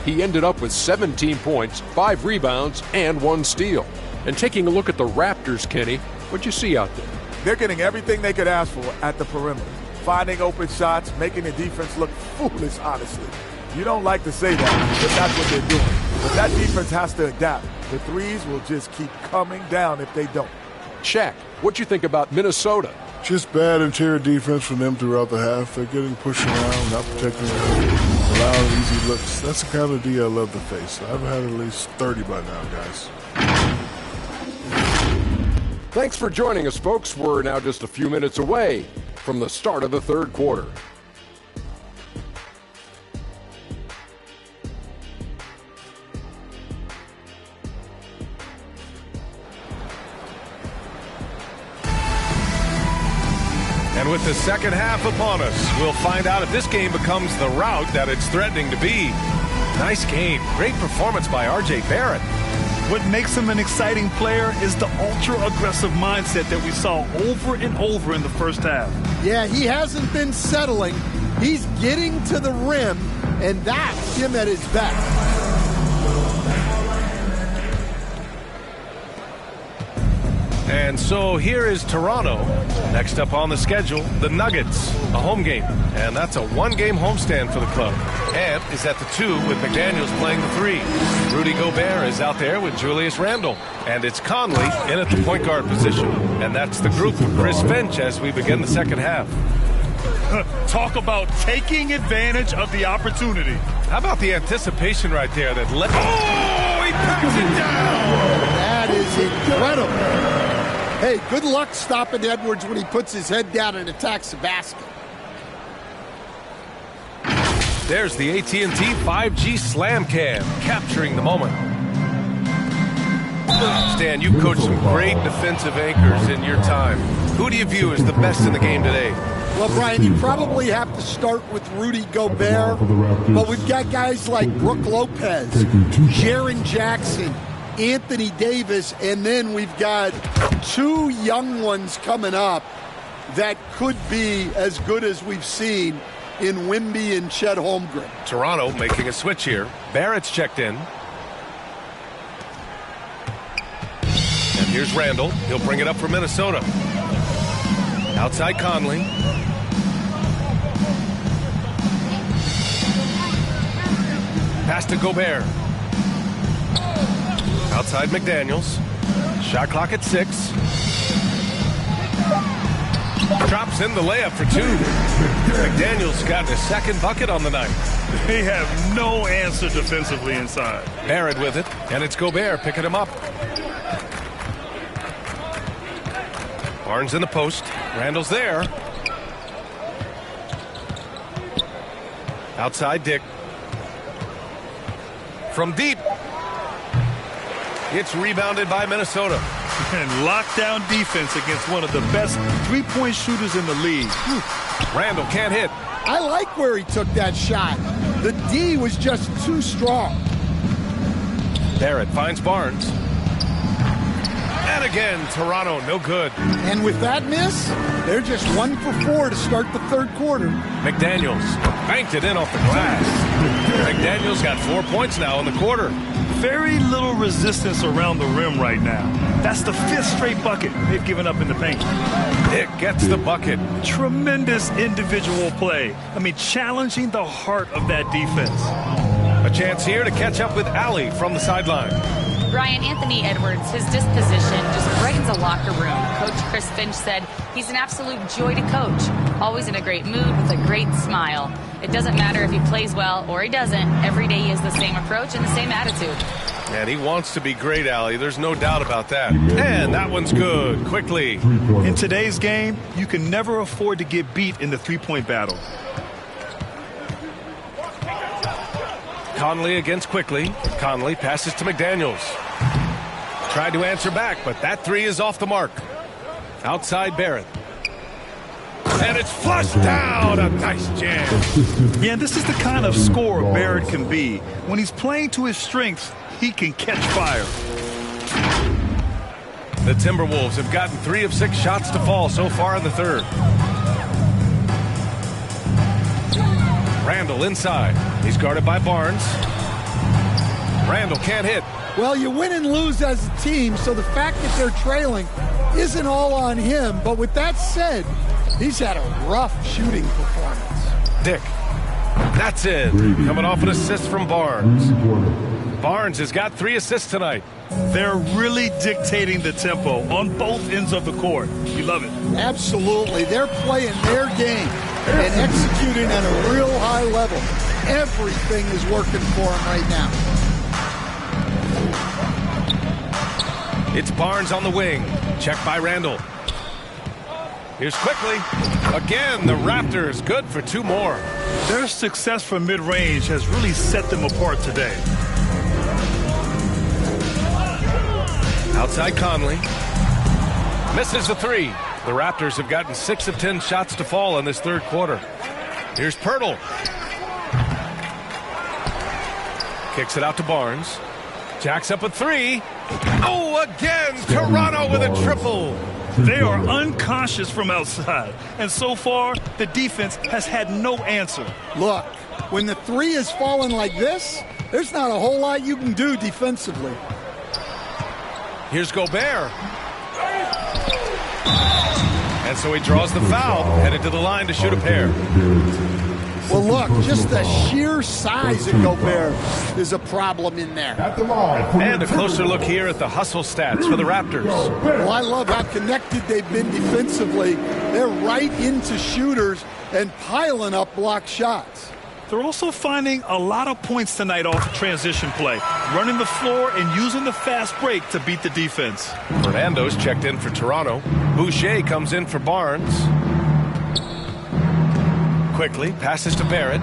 H: He ended up with 17 points, 5 rebounds, and 1 steal. And taking a look at the Raptors, Kenny, what'd you see out there?
I: They're getting everything they could ask for at the perimeter. Finding open shots, making the defense look foolish, honestly. You don't like to say that, but that's what they're doing. But that defense has to adapt. The threes will just keep coming down if they don't.
H: Shaq, what you think about Minnesota?
E: Just bad interior defense from them throughout the half. They're getting pushed around, not protecting the rim, allowing easy looks. That's the kind of D I love to face. I've had at least 30 by now, guys.
H: Thanks for joining us, folks. We're now just a few minutes away from the start of the third quarter.
C: And with the second half upon us, we'll find out if this game becomes the rout that it's threatening to be. Nice game. Great performance by R.J. Barrett.
D: What makes him an exciting player is the ultra-aggressive mindset that we saw over and over in the first half.
B: Yeah, he hasn't been settling. He's getting to the rim, and that's him at his best.
C: And so here is Toronto. Next up on the schedule, the Nuggets, a home game. And that's a one-game homestand for the club. Ant is at the 2 with McDaniels playing the 3. Rudy Gobert is out there with Julius Randle. And it's Conley in at the point guard position. And that's the group of Chris Finch as we begin the second half.
D: Talk about taking advantage of the opportunity.
C: How about the anticipation right there that let... Oh, he packs it down!
B: That is incredible. Hey, good luck stopping Edwards when he puts his head down and attacks the basket.
C: There's the AT&T 5G Slam Cam, capturing the moment. Stan, you've coached some great defensive anchors in your time. Who do you view as the best in the game today?
B: Well, Brian, you probably have to start with Rudy Gobert, but we've got guys like Brook Lopez, Jaren Jackson, Anthony Davis, and then we've got 2 young ones coming up that could be as good as we've seen in Wemby and Chet Holmgren.
C: Toronto making a switch here. Barrett's checked in. And here's Randle. He'll bring it up for Minnesota. Outside Conley. Pass to Gobert. Outside McDaniels. Shot clock at 6. Drops in the layup for 2. McDaniels got his second bucket on the night.
D: They have no answer defensively inside.
C: Barrett with it, and it's Gobert picking him up. Barnes in the post. Randall's there. Outside Dick. From deep. It's rebounded by Minnesota.
D: And lockdown defense against one of the best three-point shooters in the league.
C: Randall can't hit.
B: I like where he took that shot. The D was just too strong.
C: Barrett finds Barnes. And again, Toronto, no good.
B: And with that miss, they're just 1 for 4 to start the third quarter.
C: McDaniels banked it in off the glass. McDaniels got 4 points now in the quarter.
D: Very little resistance around the rim right now. That's the 5th straight bucket they've given up in the paint.
C: Dick gets the bucket.
D: Tremendous individual play. I mean, challenging the heart of that defense.
C: A chance here to catch up with Allie from the sideline.
F: Brian, Anthony Edwards, his disposition just brightens a locker room. Coach Chris Finch said he's an absolute joy to coach. Always in a great mood with a great smile. It doesn't matter if he plays well or he doesn't. Every day he has the same approach and the same attitude.
C: And he wants to be great, Allie. There's no doubt about that. And that one's good. Quickly.
D: In today's game, you can never afford to get beat in the three-point battle.
C: Conley against Quickly. Conley passes to McDaniels. Tried to answer back, but that 3 is off the mark. Outside Barrett. And it's flushed down. A nice jam.
D: Yeah, this is the kind of scorer Barrett can be. When he's playing to his strengths, he can catch fire.
C: The Timberwolves have gotten 3 of 6 shots to fall so far in the third. Randle inside. He's guarded by Barnes. Randle can't hit.
B: Well, you win and lose as a team, so the fact that they're trailing isn't all on him. But with that said, he's had a rough shooting performance.
C: Dick. That's it. Coming off an assist from Barnes. Barnes has got 3 assists tonight.
D: They're really dictating the tempo on both ends of the court. You love it.
B: Absolutely. They're playing their game and executing at a real high level. Everything is working for them right now.
C: It's Barnes on the wing. Checked by Randall. Here's quickly. Again, the Raptors good for 2 more.
D: Their success from mid-range has really set them apart today.
C: Outside Conley. Misses the 3. The Raptors have gotten 6 of 10 shots to fall in this third quarter. Here's Pirtle. Kicks it out to Barnes. Jacks up a 3. Oh, again, Toronto with a triple.
D: They are unconscious from outside, and so far, the defense has had no answer.
B: Look, when the 3 is falling like this, there's not a whole lot you can do defensively.
C: Here's Gobert. And so he draws the foul, headed to the line to shoot a pair.
B: Well, look, just the sheer size of Gobert is a problem in there.
C: And a closer look here at the hustle stats for the Raptors.
B: Well, I love how connected they've been defensively. They're right into shooters and piling up block shots.
D: They're also finding a lot of points tonight off transition play, running the floor and using the fast break to beat the defense.
C: Fernando's checked in for Toronto. Boucher comes in for Barnes. Quickly passes to Barrett.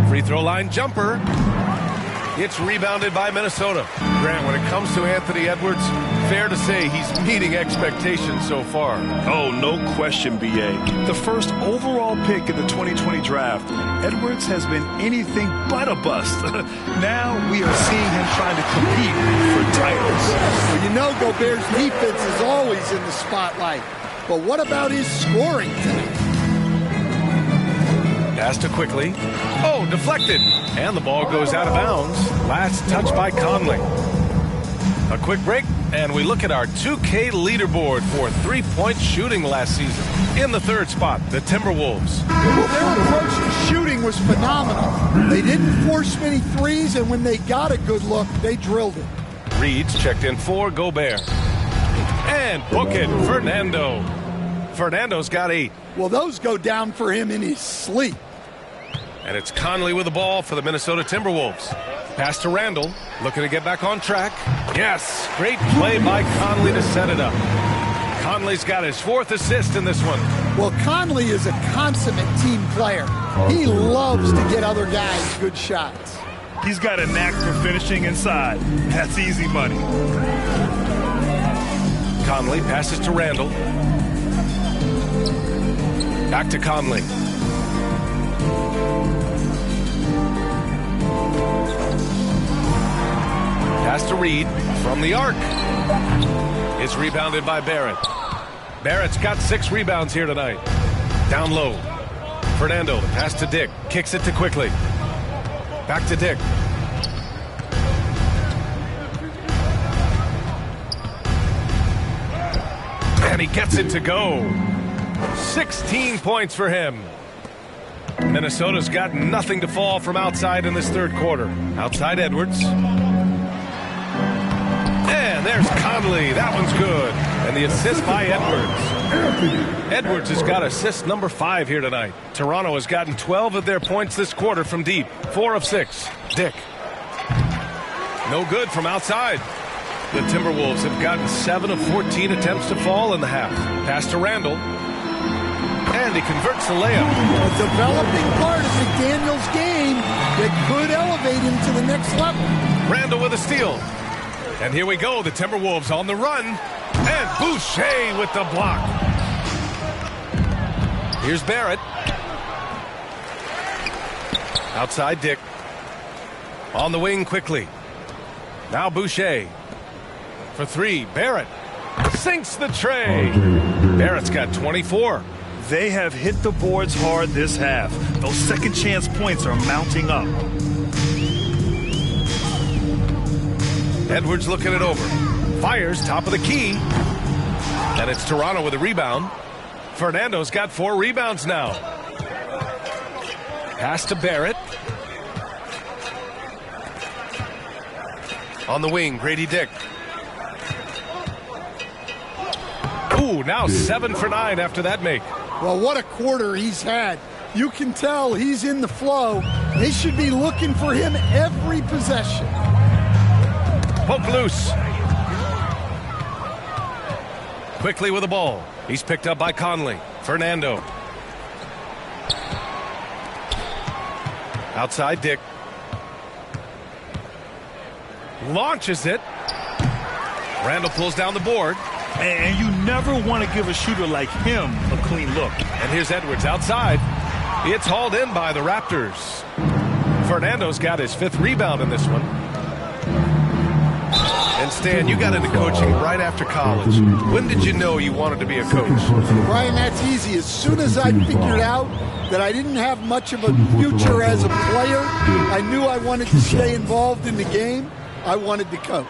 C: Free throw line jumper. It's rebounded by Minnesota. Grant, when it comes to Anthony Edwards, fair to say he's meeting expectations so far.
D: Oh, no question, B.A. The first overall pick in the 2020 draft, Edwards has been anything but a bust. Now we are seeing him trying to compete for titles.
B: Well, you know Gobert's defense is always in the spotlight. But what about his scoring tonight?
C: Pass to quickly. Oh, deflected. And the ball goes out of bounds. Last touch by Conley. A quick break, and we look at our 2K leaderboard for three-point shooting last season. In the third spot, the Timberwolves.
B: Well, their approach to shooting was phenomenal. They didn't force many threes, and when they got a good look, they drilled it.
C: Reed's checked in for Gobert. And book it, Fernando. Fernando's got 8.
B: Well, those go down for him in his sleep.
C: And it's Conley with the ball for the Minnesota Timberwolves. Pass to Randall, looking to get back on track. Yes, great play by Conley to set it up. Conley's got his 4th assist in this one.
B: Well, Conley is a consummate team player. He loves to get other guys good shots.
D: He's got a knack for finishing inside. That's easy money.
C: Conley passes to Randall. Back to Conley. Pass to Reed from the arc. It's rebounded by Barrett. Barrett's got 6 rebounds here tonight. Down low. Fernando, the pass to Dick. Kicks it to quickly. Back to Dick. And he gets it to go. 16 points for him. Minnesota's got nothing to fall from outside in this third quarter. Outside Edwards. And there's Conley. That one's good. And the assist by Edwards. Edwards has got assist number 5 here tonight. Toronto has gotten 12 of their points this quarter from deep. 4 of 6. Dick. No good from outside. The Timberwolves have gotten 7 of 14 attempts to fall in the half. Pass to Randall. And he converts the layup.
B: A developing part of McDaniel's game that could elevate him to the next level.
C: Randall with a steal. And here we go, the Timberwolves on the run. And Boucher with the block. Here's Barrett. Outside Dick. On the wing quickly. Now Boucher. For 3, Barrett. Sinks the tray. Barrett's got 24.
D: They have hit the boards hard this half. Those second chance points are mounting up.
C: Edwards looking it over. Fires top of the key. And it's Toronto with a rebound. Fernando's got 4 rebounds now. Pass to Barrett. On the wing, Grady Dick. Ooh, now 7 for 9 after that make.
B: Well, what a quarter he's had. You can tell he's in the flow. They should be looking for him every possession.
C: Poke loose. Quickly with the ball. He's picked up by Conley. Fernando. Outside Dick. Launches it. Randall pulls down the board.
D: And you never want to give a shooter like him a clean look.
C: And here's Edwards outside. It's hauled in by the Raptors. Fernando's got his 5th rebound in this one. And Stan, you got into coaching right after college. When did you know you wanted to be a coach?
B: Brian, that's easy. As soon as I figured out that I didn't have much of a future as a player, I knew I wanted to stay involved in the game. I wanted to coach.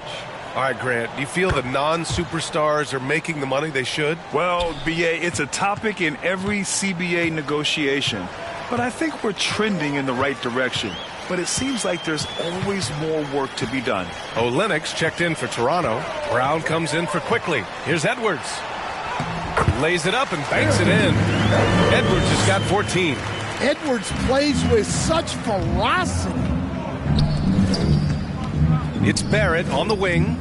C: All right, Grant, do you feel the non-superstars are making the money they should?
D: Well, BA, it's a topic in every CBA negotiation. But I think we're trending in the right direction. But it seems like there's always more work to be done.
C: Olenek's checked in for Toronto. Brown comes in for Quickly. Here's Edwards. Lays it up and banks it in. Edwards has got 14.
B: Edwards plays with such ferocity.
C: It's Barrett on the wing.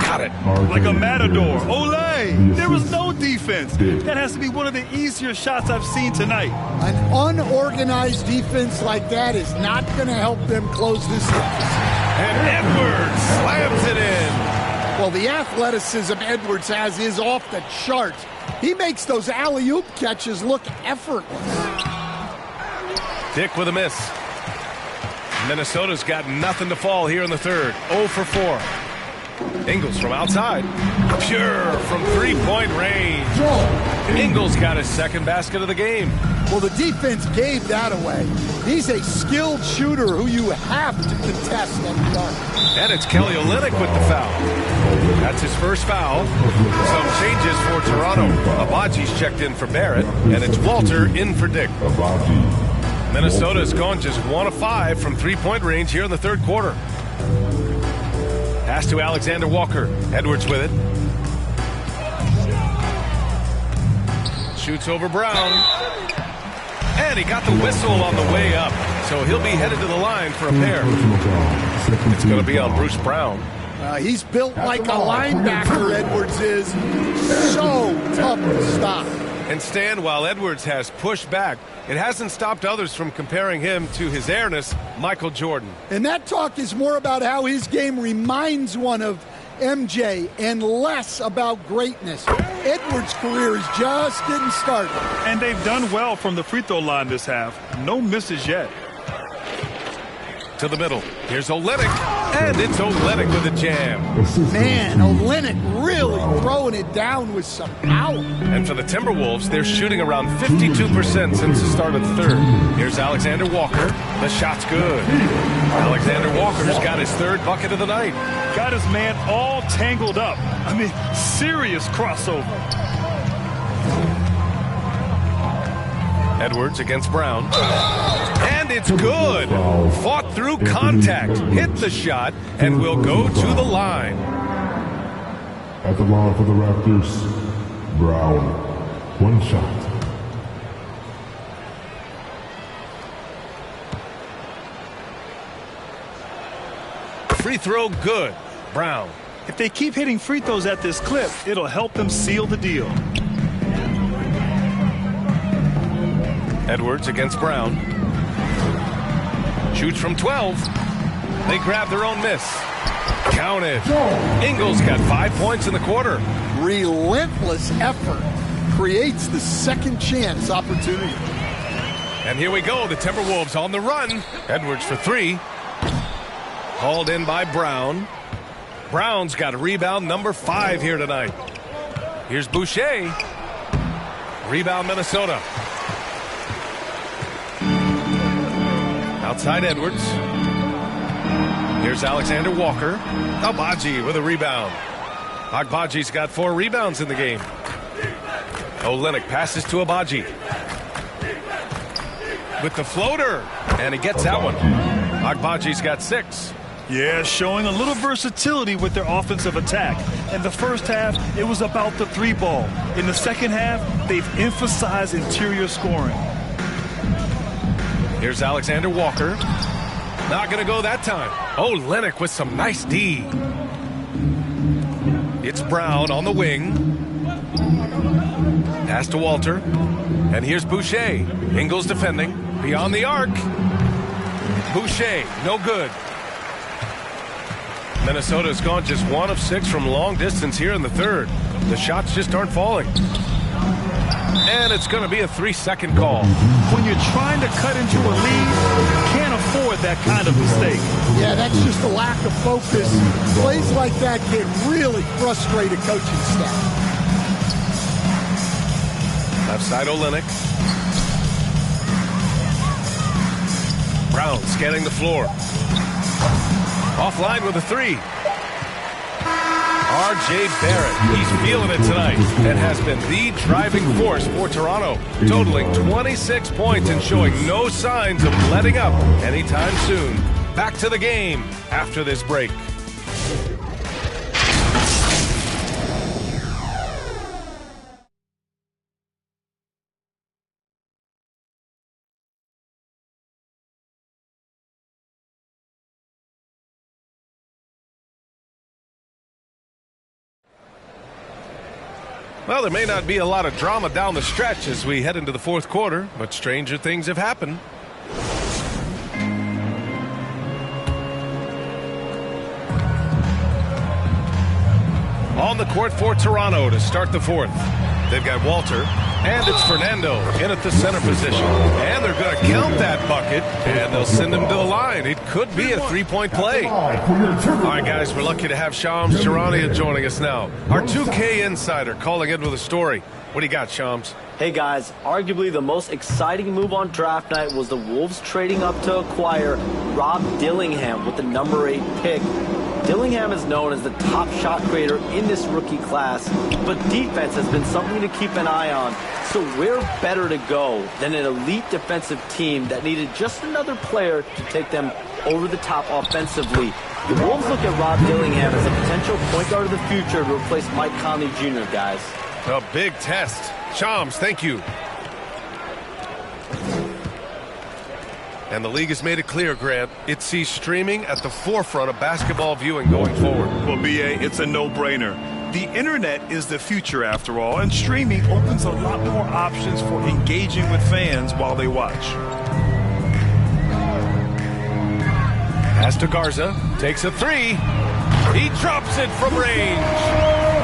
C: Got it.
D: Like a matador. Olé! There was no defense. That has to be one of the easier shots I've seen tonight.
B: An unorganized defense like that is not going to help them close this deficit.
C: And Edwards slams it in.
B: Well, the athleticism Edwards has is off the charts. He makes those alley-oop catches look effortless.
C: Dick with a miss. Minnesota's got nothing to fall here in the third. 0 for 4. Ingles from outside. Pure from three-point range. Ingles got his 2nd basket of the game.
B: Well, the defense gave that away. He's a skilled shooter who you have to contest at the arc.
C: And it's Kelly Olynyk with the foul. That's his 1st foul. Some changes for Toronto. Abaji's checked in for Barrett, and it's Walter in for Dick. Minnesota's gone just 1 of 5 from three-point range here in the 3rd quarter. Pass to Alexander Walker. Edwards with it. Shoots over Brown. And he got the whistle on the way up. So he'll be headed to the line for a pair. It's going to be on Bruce Brown.
B: He's built like a linebacker, Edwards is. So tough to stop.
C: And Stan, while Edwards has pushed back, it hasn't stopped others from comparing him to his airness, Michael Jordan.
B: And that talk is more about how his game reminds one of MJ and less about greatness. Edwards' career is just getting started.
D: And they've done well from the free throw line this half. No misses yet.
C: To the middle. Here's Olynyk. And it's Olynyk with a jam.
B: Man, Olynyk really throwing it down with some power.
C: And for the Timberwolves, they're shooting around 52% since the start of the third. Here's Alexander Walker. The shot's good. Alexander Walker's got his 3rd bucket of the night.
D: Got his man all tangled up. I mean, serious crossover.
C: Edwards against Brown. And it's good. Fought through contact. Hit the shot and will go to the line.
J: At the line for the Raptors, Brown. 1 shot.
C: Free throw good. Brown.
D: If they keep hitting free throws at this clip, it'll help them seal the deal.
C: Edwards against Brown. Shoots from 12. They grab their own miss. Counted. Ingles got 5 points in the quarter.
B: Relentless effort creates the second chance opportunity.
C: And here we go. The Timberwolves on the run. Edwards for 3. Hauled in by Brown. Brown's got rebound number 5 here tonight. Here's Boucher. Rebound Minnesota. Outside Edwards. Here's Alexander Walker. Agbaji with a rebound. Agbaji's got 4 rebounds in the game. Olynyk passes to Agbaji. with the floater, and he gets that one. Agbaji's got 6.
D: Yeah, showing a little versatility with their offensive attack. In the first half, it was about the 3-ball. In the second half, they've emphasized interior scoring.
C: Here's Alexander Walker. Not going to go that time. Oh, Lennox with some nice D. It's Brown on the wing. Pass to Walter. And here's Boucher. Ingles defending. Beyond the arc. Boucher, no good. Minnesota's gone just 1 of 6 from long distance here in the third. The shots just aren't falling. And it's going to be a 3-second call.
D: When you're trying to cut into a lead, you can't afford that kind of mistake.
B: Yeah, that's just a lack of focus. Plays like that can really frustrate a coaching staff.
C: Left side Olynyk. Brown scanning the floor. Offline with a 3. R.J. Barrett, he's feeling it tonight and has been the driving force for Toronto, totaling 26 points and showing no signs of letting up anytime soon. Back to the game after this break. Well, there may not be a lot of drama down the stretch as we head into the fourth quarter, but stranger things have happened. On the court for Toronto to start the fourth. They've got Walter, and it's Fernando in at the center position. And they're going to count that bucket, and they'll send him to the line. It could be a 3-point play. All right, guys, we're lucky to have Shams Charania joining us now. Our 2K insider calling in with a story. What do you got, Shams?
K: Hey, guys, arguably the most exciting move on draft night was the Wolves trading up to acquire Rob Dillingham with the number 8 pick. Dillingham is known as the top shot creator in this rookie class, but defense has been something to keep an eye on. So where better to go than an elite defensive team that needed just another player to take them over the top offensively? The Wolves look at Rob Dillingham as a potential point guard of the future to replace Mike Conley Jr., guys.
C: A big test. Shams, thank you. And the league has made it clear, Grant, it sees streaming at the forefront of basketball viewing going forward.
D: Well, B.A., it's a no-brainer. The internet is the future, after all, and streaming opens a lot more options for engaging with fans while they watch.
C: Pass to Garza, takes a 3. He drops it from range.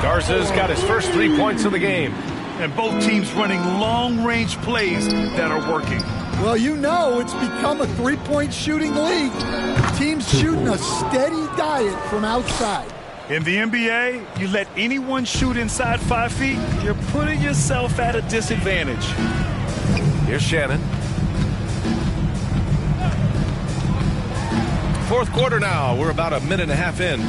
C: Garza's got his first 3 points of the game.
D: And both teams running long-range plays that are working.
B: Well, you know it's become a 3-point shooting league. Teams shooting a steady diet from outside.
D: In the NBA, you let anyone shoot inside 5 feet, you're putting yourself at a disadvantage.
C: Here's Shannon. Fourth quarter now. We're about a minute and a half in.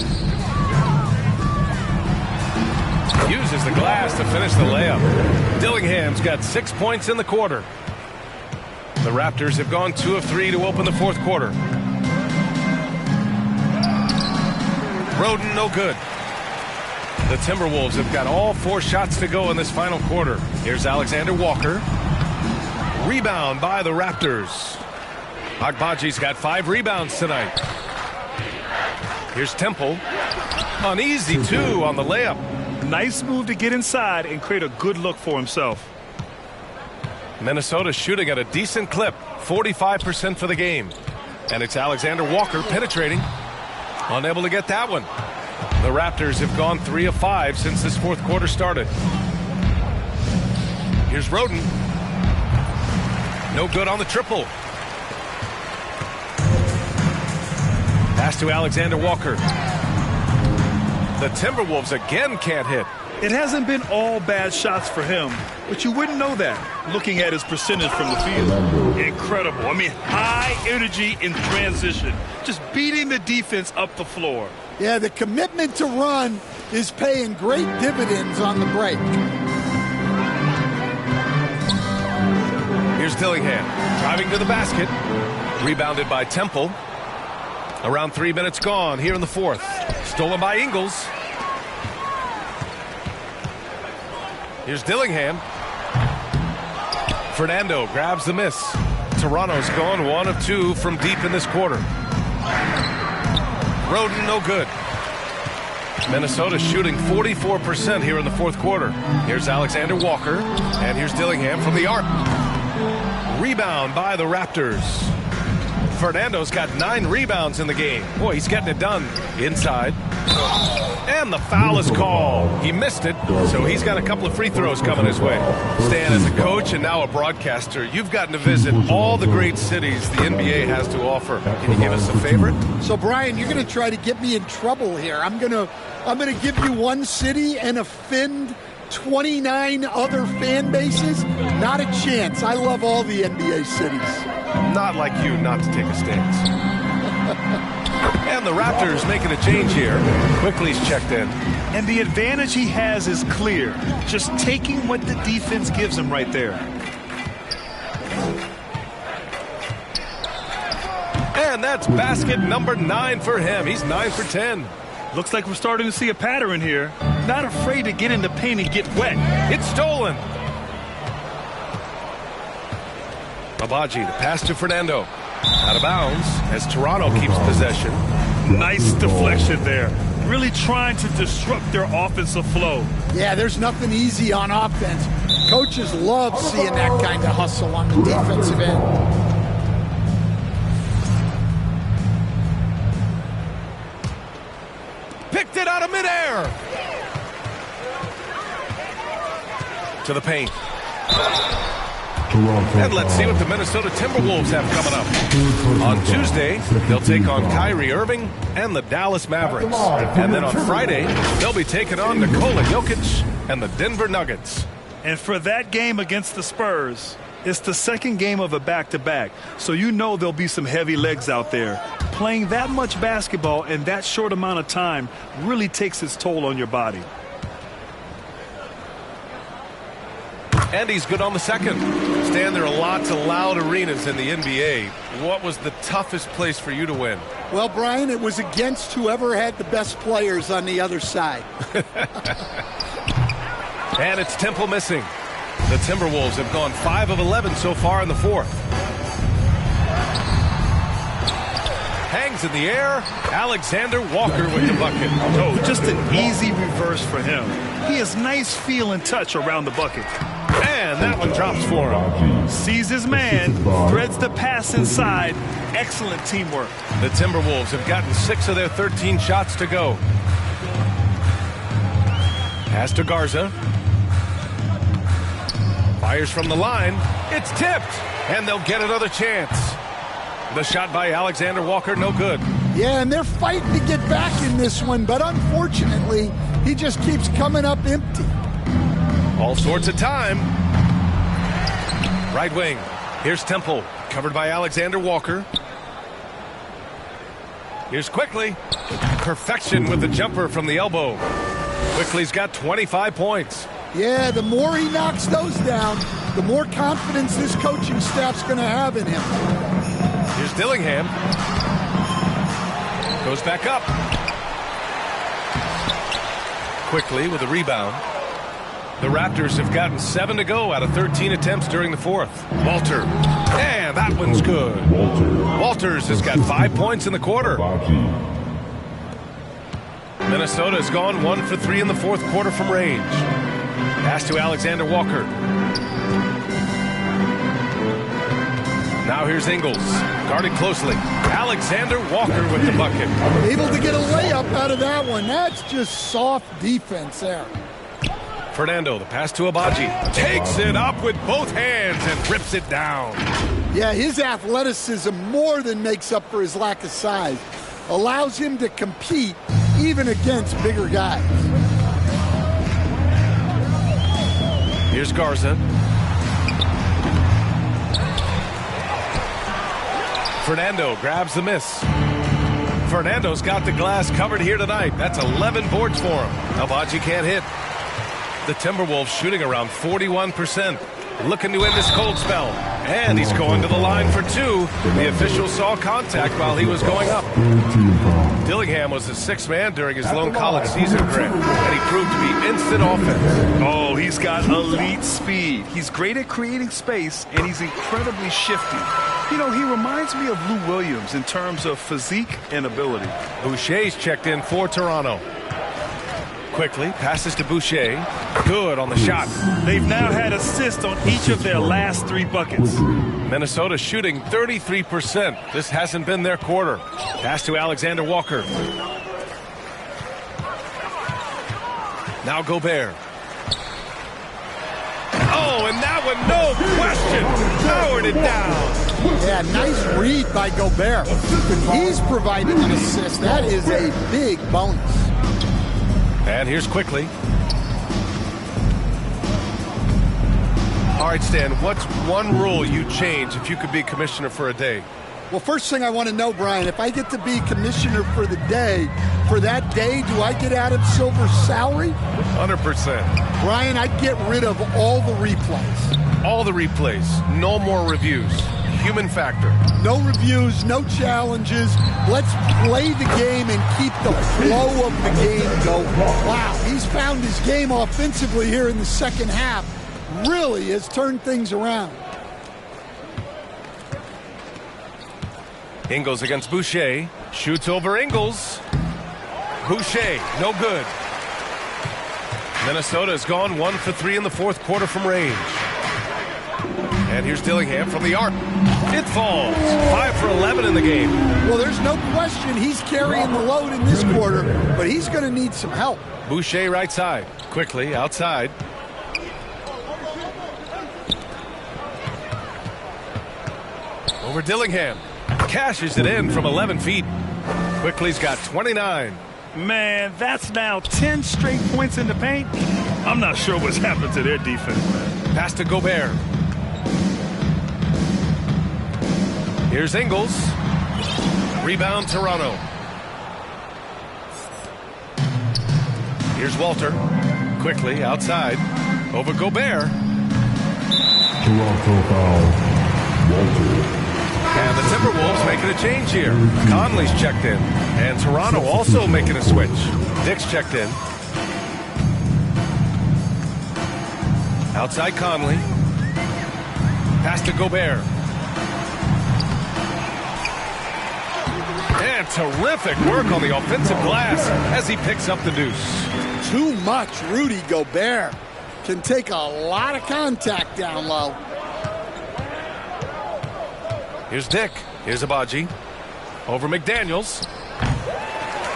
C: Uses the glass to finish the layup. Dillingham's got 6 points in the quarter. The Raptors have gone 2 of 3 to open the fourth quarter. Roden, no good. The Timberwolves have got all 4 shots to go in this final quarter. Here's Alexander Walker. Rebound by the Raptors. Agbaji's got 5 rebounds tonight. Here's Temple. An easy 2 on the layup.
D: Nice move to get inside and create a good look for himself.
C: Minnesota shooting at a decent clip, 45% for the game. And it's Alexander Walker penetrating. Unable to get that one. The Raptors have gone 3 of 5 since this fourth quarter started. Here's Roden. No good on the triple. Pass to Alexander Walker. The Timberwolves again can't hit.
D: It hasn't been all bad shots for him, but you wouldn't know that looking at his percentage from the field. Incredible. I mean, high energy in transition, just beating the defense up the floor.
B: Yeah, the commitment to run is paying great dividends on the break.
C: Here's Dillingham driving to the basket. Rebounded by Temple. Around 3 minutes gone here in the fourth. Stolen by Ingles. Here's Dillingham. Fernando grabs the miss. Toronto's gone 1 of 2 from deep in this quarter. Roden no good. Minnesota shooting 44% here in the fourth quarter. Here's Alexander Walker, and here's Dillingham from the arc. Rebound by the Raptors. Fernando's got 9 rebounds in the game. Boy, he's getting it done. Inside. And the foul is called. He missed it, so he's got a couple of free throws coming his way. Stan, as a coach and now a broadcaster, you've gotten to visit all the great cities the NBA has to offer. Can you give us a favorite?
B: So, Brian, you're going to try to get me in trouble here. I'm going to give you one city and offend 29 other fan bases? Not a chance. I love all the NBA cities.
C: Not like you not to take a stance. And the Raptors making a change here. Quickly's checked in.
D: And the advantage he has is clear. Just taking what the defense gives him right there.
C: And that's basket number 9 for him. He's 9 for 10.
D: Looks like we're starting to see a pattern here. Not afraid to get in the paint and get wet.
C: It's stolen. Abaji, the pass to Fernando. Out of bounds as Toronto keeps possession.
D: Nice deflection there. Really trying to disrupt their offensive flow.
B: Yeah, there's nothing easy on offense. Coaches love seeing that kind of hustle on the defensive end.
C: Picked it out of midair. To the paint. And let's see what the Minnesota Timberwolves have coming up. On Tuesday, they'll take on Kyrie Irving and the Dallas Mavericks. And then on Friday, they'll be taking on Nikola Jokic and the Denver Nuggets.
D: And for that game against the Spurs, it's the second game of a back-to-back. So you know there'll be some heavy legs out there. Playing that much basketball in that short amount of time really takes its toll on your body.
C: And he's good on the second. Stan, there are lots of loud arenas in the NBA. What was the toughest place for you to win?
B: Well, Brian, it was against whoever had the best players on the other side.
C: And it's Temple missing. The Timberwolves have gone 5 of 11 so far in the fourth. Hangs in the air. Alexander Walker with the bucket.
D: Oh, just an easy reverse for him. He has nice feel and touch around the bucket.
C: And that one drops for him.
D: Sees his man, threads the pass inside. Excellent teamwork.
C: The Timberwolves have gotten 6 of their 13 shots to go. Pass to Garza. Fires from the line. It's tipped. And they'll get another chance. The shot by Alexander Walker, no good.
B: Yeah, and they're fighting to get back in this one, but unfortunately, he just keeps coming up empty.
C: All sorts of time. Right wing. Here's Temple, covered by Alexander Walker. Here's Quickly. Perfection with the jumper from the elbow. Quickly's got 25 points.
B: Yeah, the more he knocks those down, the more confidence this coaching staff's going to have in him.
C: Here's Dillingham. Goes back up. Quickly with a rebound. The Raptors have gotten 7 to go out of 13 attempts during the fourth. Walter. And that one's good. Walters has got 5 points in the quarter. Minnesota has gone 1 for 3 in the fourth quarter from range. Pass to Alexander Walker. Now here's Ingles, guarded closely. Alexander Walker with the bucket.
B: Able to get a layup out of that one. That's just soft defense there.
C: Fernando, the pass to Abaji. Takes it up with both hands and rips it down.
B: Yeah, his athleticism more than makes up for his lack of size. Allows him to compete even against bigger guys.
C: Here's Garza. Fernando grabs the miss. Fernando's got the glass covered here tonight. That's 11 boards for him. Abaji can't hit. The Timberwolves shooting around 41%. looking to end this cold spell. And he's going to the line for two. The official saw contact while he was going up. Dillingham was the sixth man during his lone college season grant, and he proved to be instant offense.
D: Oh, he's got elite speed. He's great at creating space, and he's incredibly shifty. You know, he reminds me of Lou Williams in terms of physique and ability.
C: Boucher's checked in for Toronto. Quickly passes to Boucher. Good on the shot.
D: They've now had assists on each of their last 3 buckets.
C: Minnesota shooting 33%. This hasn't been their quarter. Pass to Alexander Walker. Now Gobert. Oh, and that one, no question, powered it down.
B: Yeah, nice read by Gobert. He's providing an assist. That is a big bonus.
C: And here's Quickly. All right, Stan, what's one rule you'd change if you could be commissioner for a day?
B: Well, first thing I want to know, Brian, if I get to be commissioner for the day, for that day, do I get Adam Silver's salary?
C: 100%.
B: Brian, I'd get rid of all the replays.
C: All the replays. No more reviews. Human factor.
B: No reviews, no challenges. Let's play the game and keep the flow of the game going. Wow, he's found his game offensively here in the second half. Really has turned things around.
C: Ingles against Boucher. Shoots over Ingles. Boucher, no good. Minnesota has gone 1 for 3 in the fourth quarter from range. And here's Dillingham from the arc. It falls. 5 for 11 in the game.
B: Well, there's no question he's carrying the load in this quarter, but he's going to need some help.
C: Boucher right side. Quickly outside. Over Dillingham. Cashes it in from 11 feet. Quickly's got 29.
D: Man, that's now 10 straight points in the paint. I'm not sure what's happened to their defense, man.
C: Pass to Gobert. Here's Ingles. Rebound Toronto. Here's Walter. Quickly outside. Over Gobert.
J: Toronto foul. Walter.
C: And the Timberwolves making a change here. Conley's checked in. And Toronto also making a switch. Dick's checked in. Outside Conley. Pass to Gobert. And terrific work on the offensive glass as he picks up the deuce.
B: Too much. Rudy Gobert can take a lot of contact down low.
C: Here's Dick. Here's Abaji. Over McDaniels.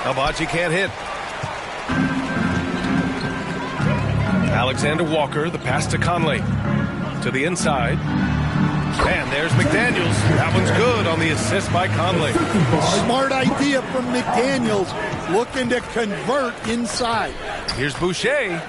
C: Abaji can't hit. Alexander Walker, the pass to Conley. To the inside. And there's McDaniels. That one's good on the assist by Conley.
B: Smart idea from McDaniels, looking to convert inside.
C: Here's Boucher.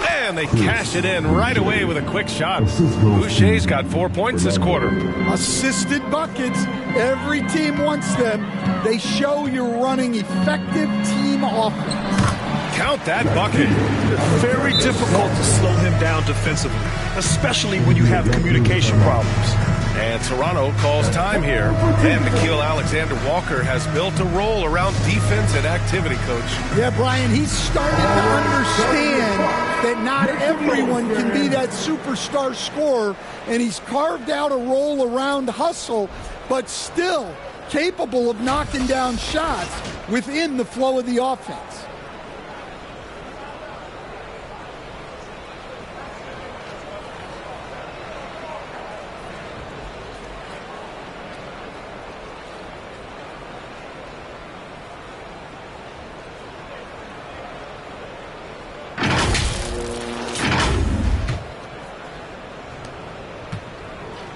C: And they cash it in right away with a quick shot. Boucher's got 4 points this quarter.
B: Assisted buckets. Every team wants them. They show you're running effective team offense.
C: Count that bucket.
D: Very difficult to slow him down defensively, especially when you have communication problems.
C: And Toronto calls time here. And Nickeil Alexander-Walker has built a role around defense and activity, Coach.
B: Yeah, Brian, he's starting to understand that not everyone can be that superstar scorer, and he's carved out a role around hustle, but still capable of knocking down shots within the flow of the offense.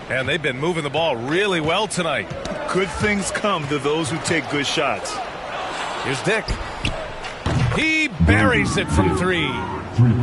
C: And they've been moving the ball really well tonight.
D: Good things come to those who take good shots.
C: Here's Dick. He buries it from 3.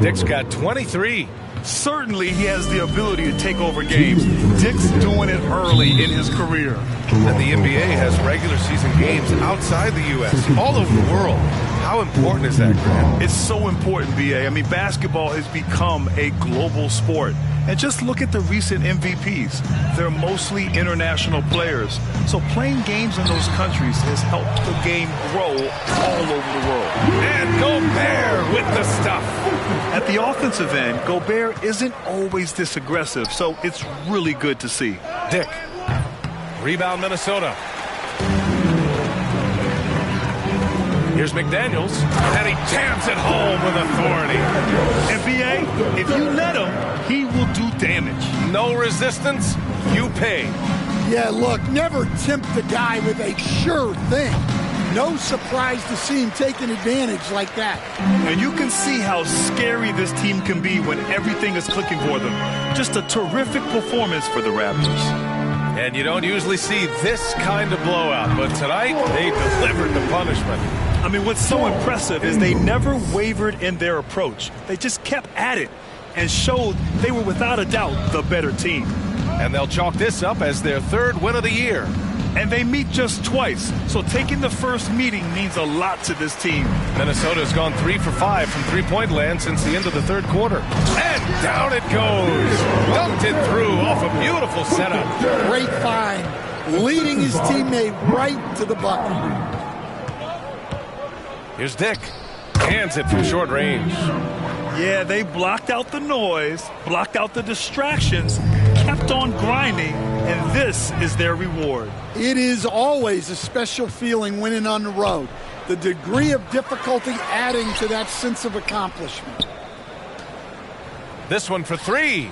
C: Dick's got 23.
D: Certainly he has the ability to take over games. Dick's doing it early in his career.
C: And the NBA has regular season games outside the U.S., all over the world. How important is that, Grant?
D: It's so important, B.A. I mean, basketball has become a global sport. And just look at the recent MVPs. They're mostly international players. So playing games in those countries has helped the game grow all over the world.
C: And Gobert with the stuff.
D: At the offensive end, Gobert isn't always this aggressive, so it's really good to see.
C: Dick. Rebound Minnesota. Here's McDaniels, and he jams it home with authority.
D: NBA, if you let him, he will do damage.
C: No resistance, you pay.
B: Yeah, look, never tempt a guy with a sure thing. No surprise to see him taking advantage like that.
D: And you can see how scary this team can be when everything is clicking for them. Just a terrific performance for the Raptors.
C: And you don't usually see this kind of blowout, but tonight they delivered the punishment.
D: I mean, what's so impressive is they never wavered in their approach. They just kept at it and showed they were without a doubt the better team.
C: And they'll chalk this up as their third win of the year.
D: And they meet just twice, so taking the first meeting means a lot to this team.
C: Minnesota's gone 3 for 5 from three-point land since the end of the third quarter. And down it goes. Dunked it through off a beautiful setup.
B: Great find, leading his teammate right to the bucket.
C: Here's Dick. Hands it from short range.
D: Yeah, they blocked out the noise, blocked out the distractions, kept on grinding, and this is their reward.
B: It is always a special feeling winning on the road. The degree of difficulty adding to that sense of accomplishment.
C: This one for three.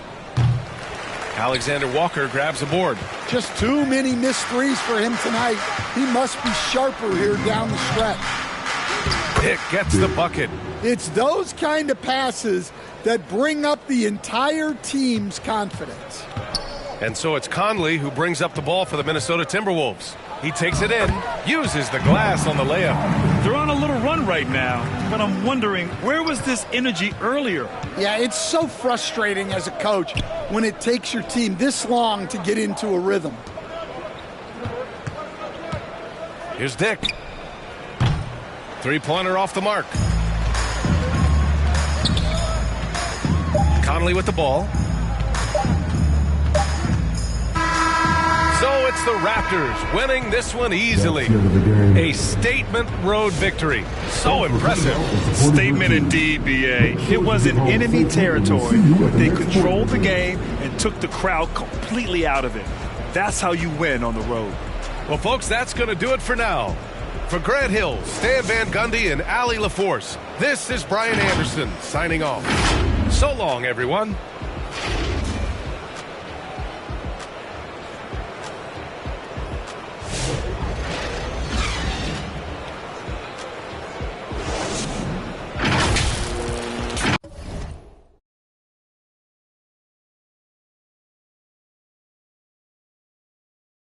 C: Alexander Walker grabs a board.
B: Just too many missed threes for him tonight. He must be sharper here down the stretch.
C: Dick gets the bucket.
B: It's those kind of passes that bring up the entire team's confidence.
C: And so it's Conley who brings up the ball for the Minnesota Timberwolves. He takes it in, uses the glass on the layup.
D: They're on a little run right now, but I'm wondering, where was this energy earlier?
B: Yeah, it's so frustrating as a coach when it takes your team this long to get into a rhythm.
C: Here's Dick. Three-pointer off the mark. Conley with the ball. So it's the Raptors winning this one easily. A statement road victory. So impressive.
D: Statement indeed, B.A. It was in enemy territory, but they controlled the game and took the crowd completely out of it. That's how you win on the road.
C: Well, folks, that's going to do it for now. For Grant Hill, Stan Van Gundy, and Allie LaForce, this is Brian Anderson signing off. So long, everyone.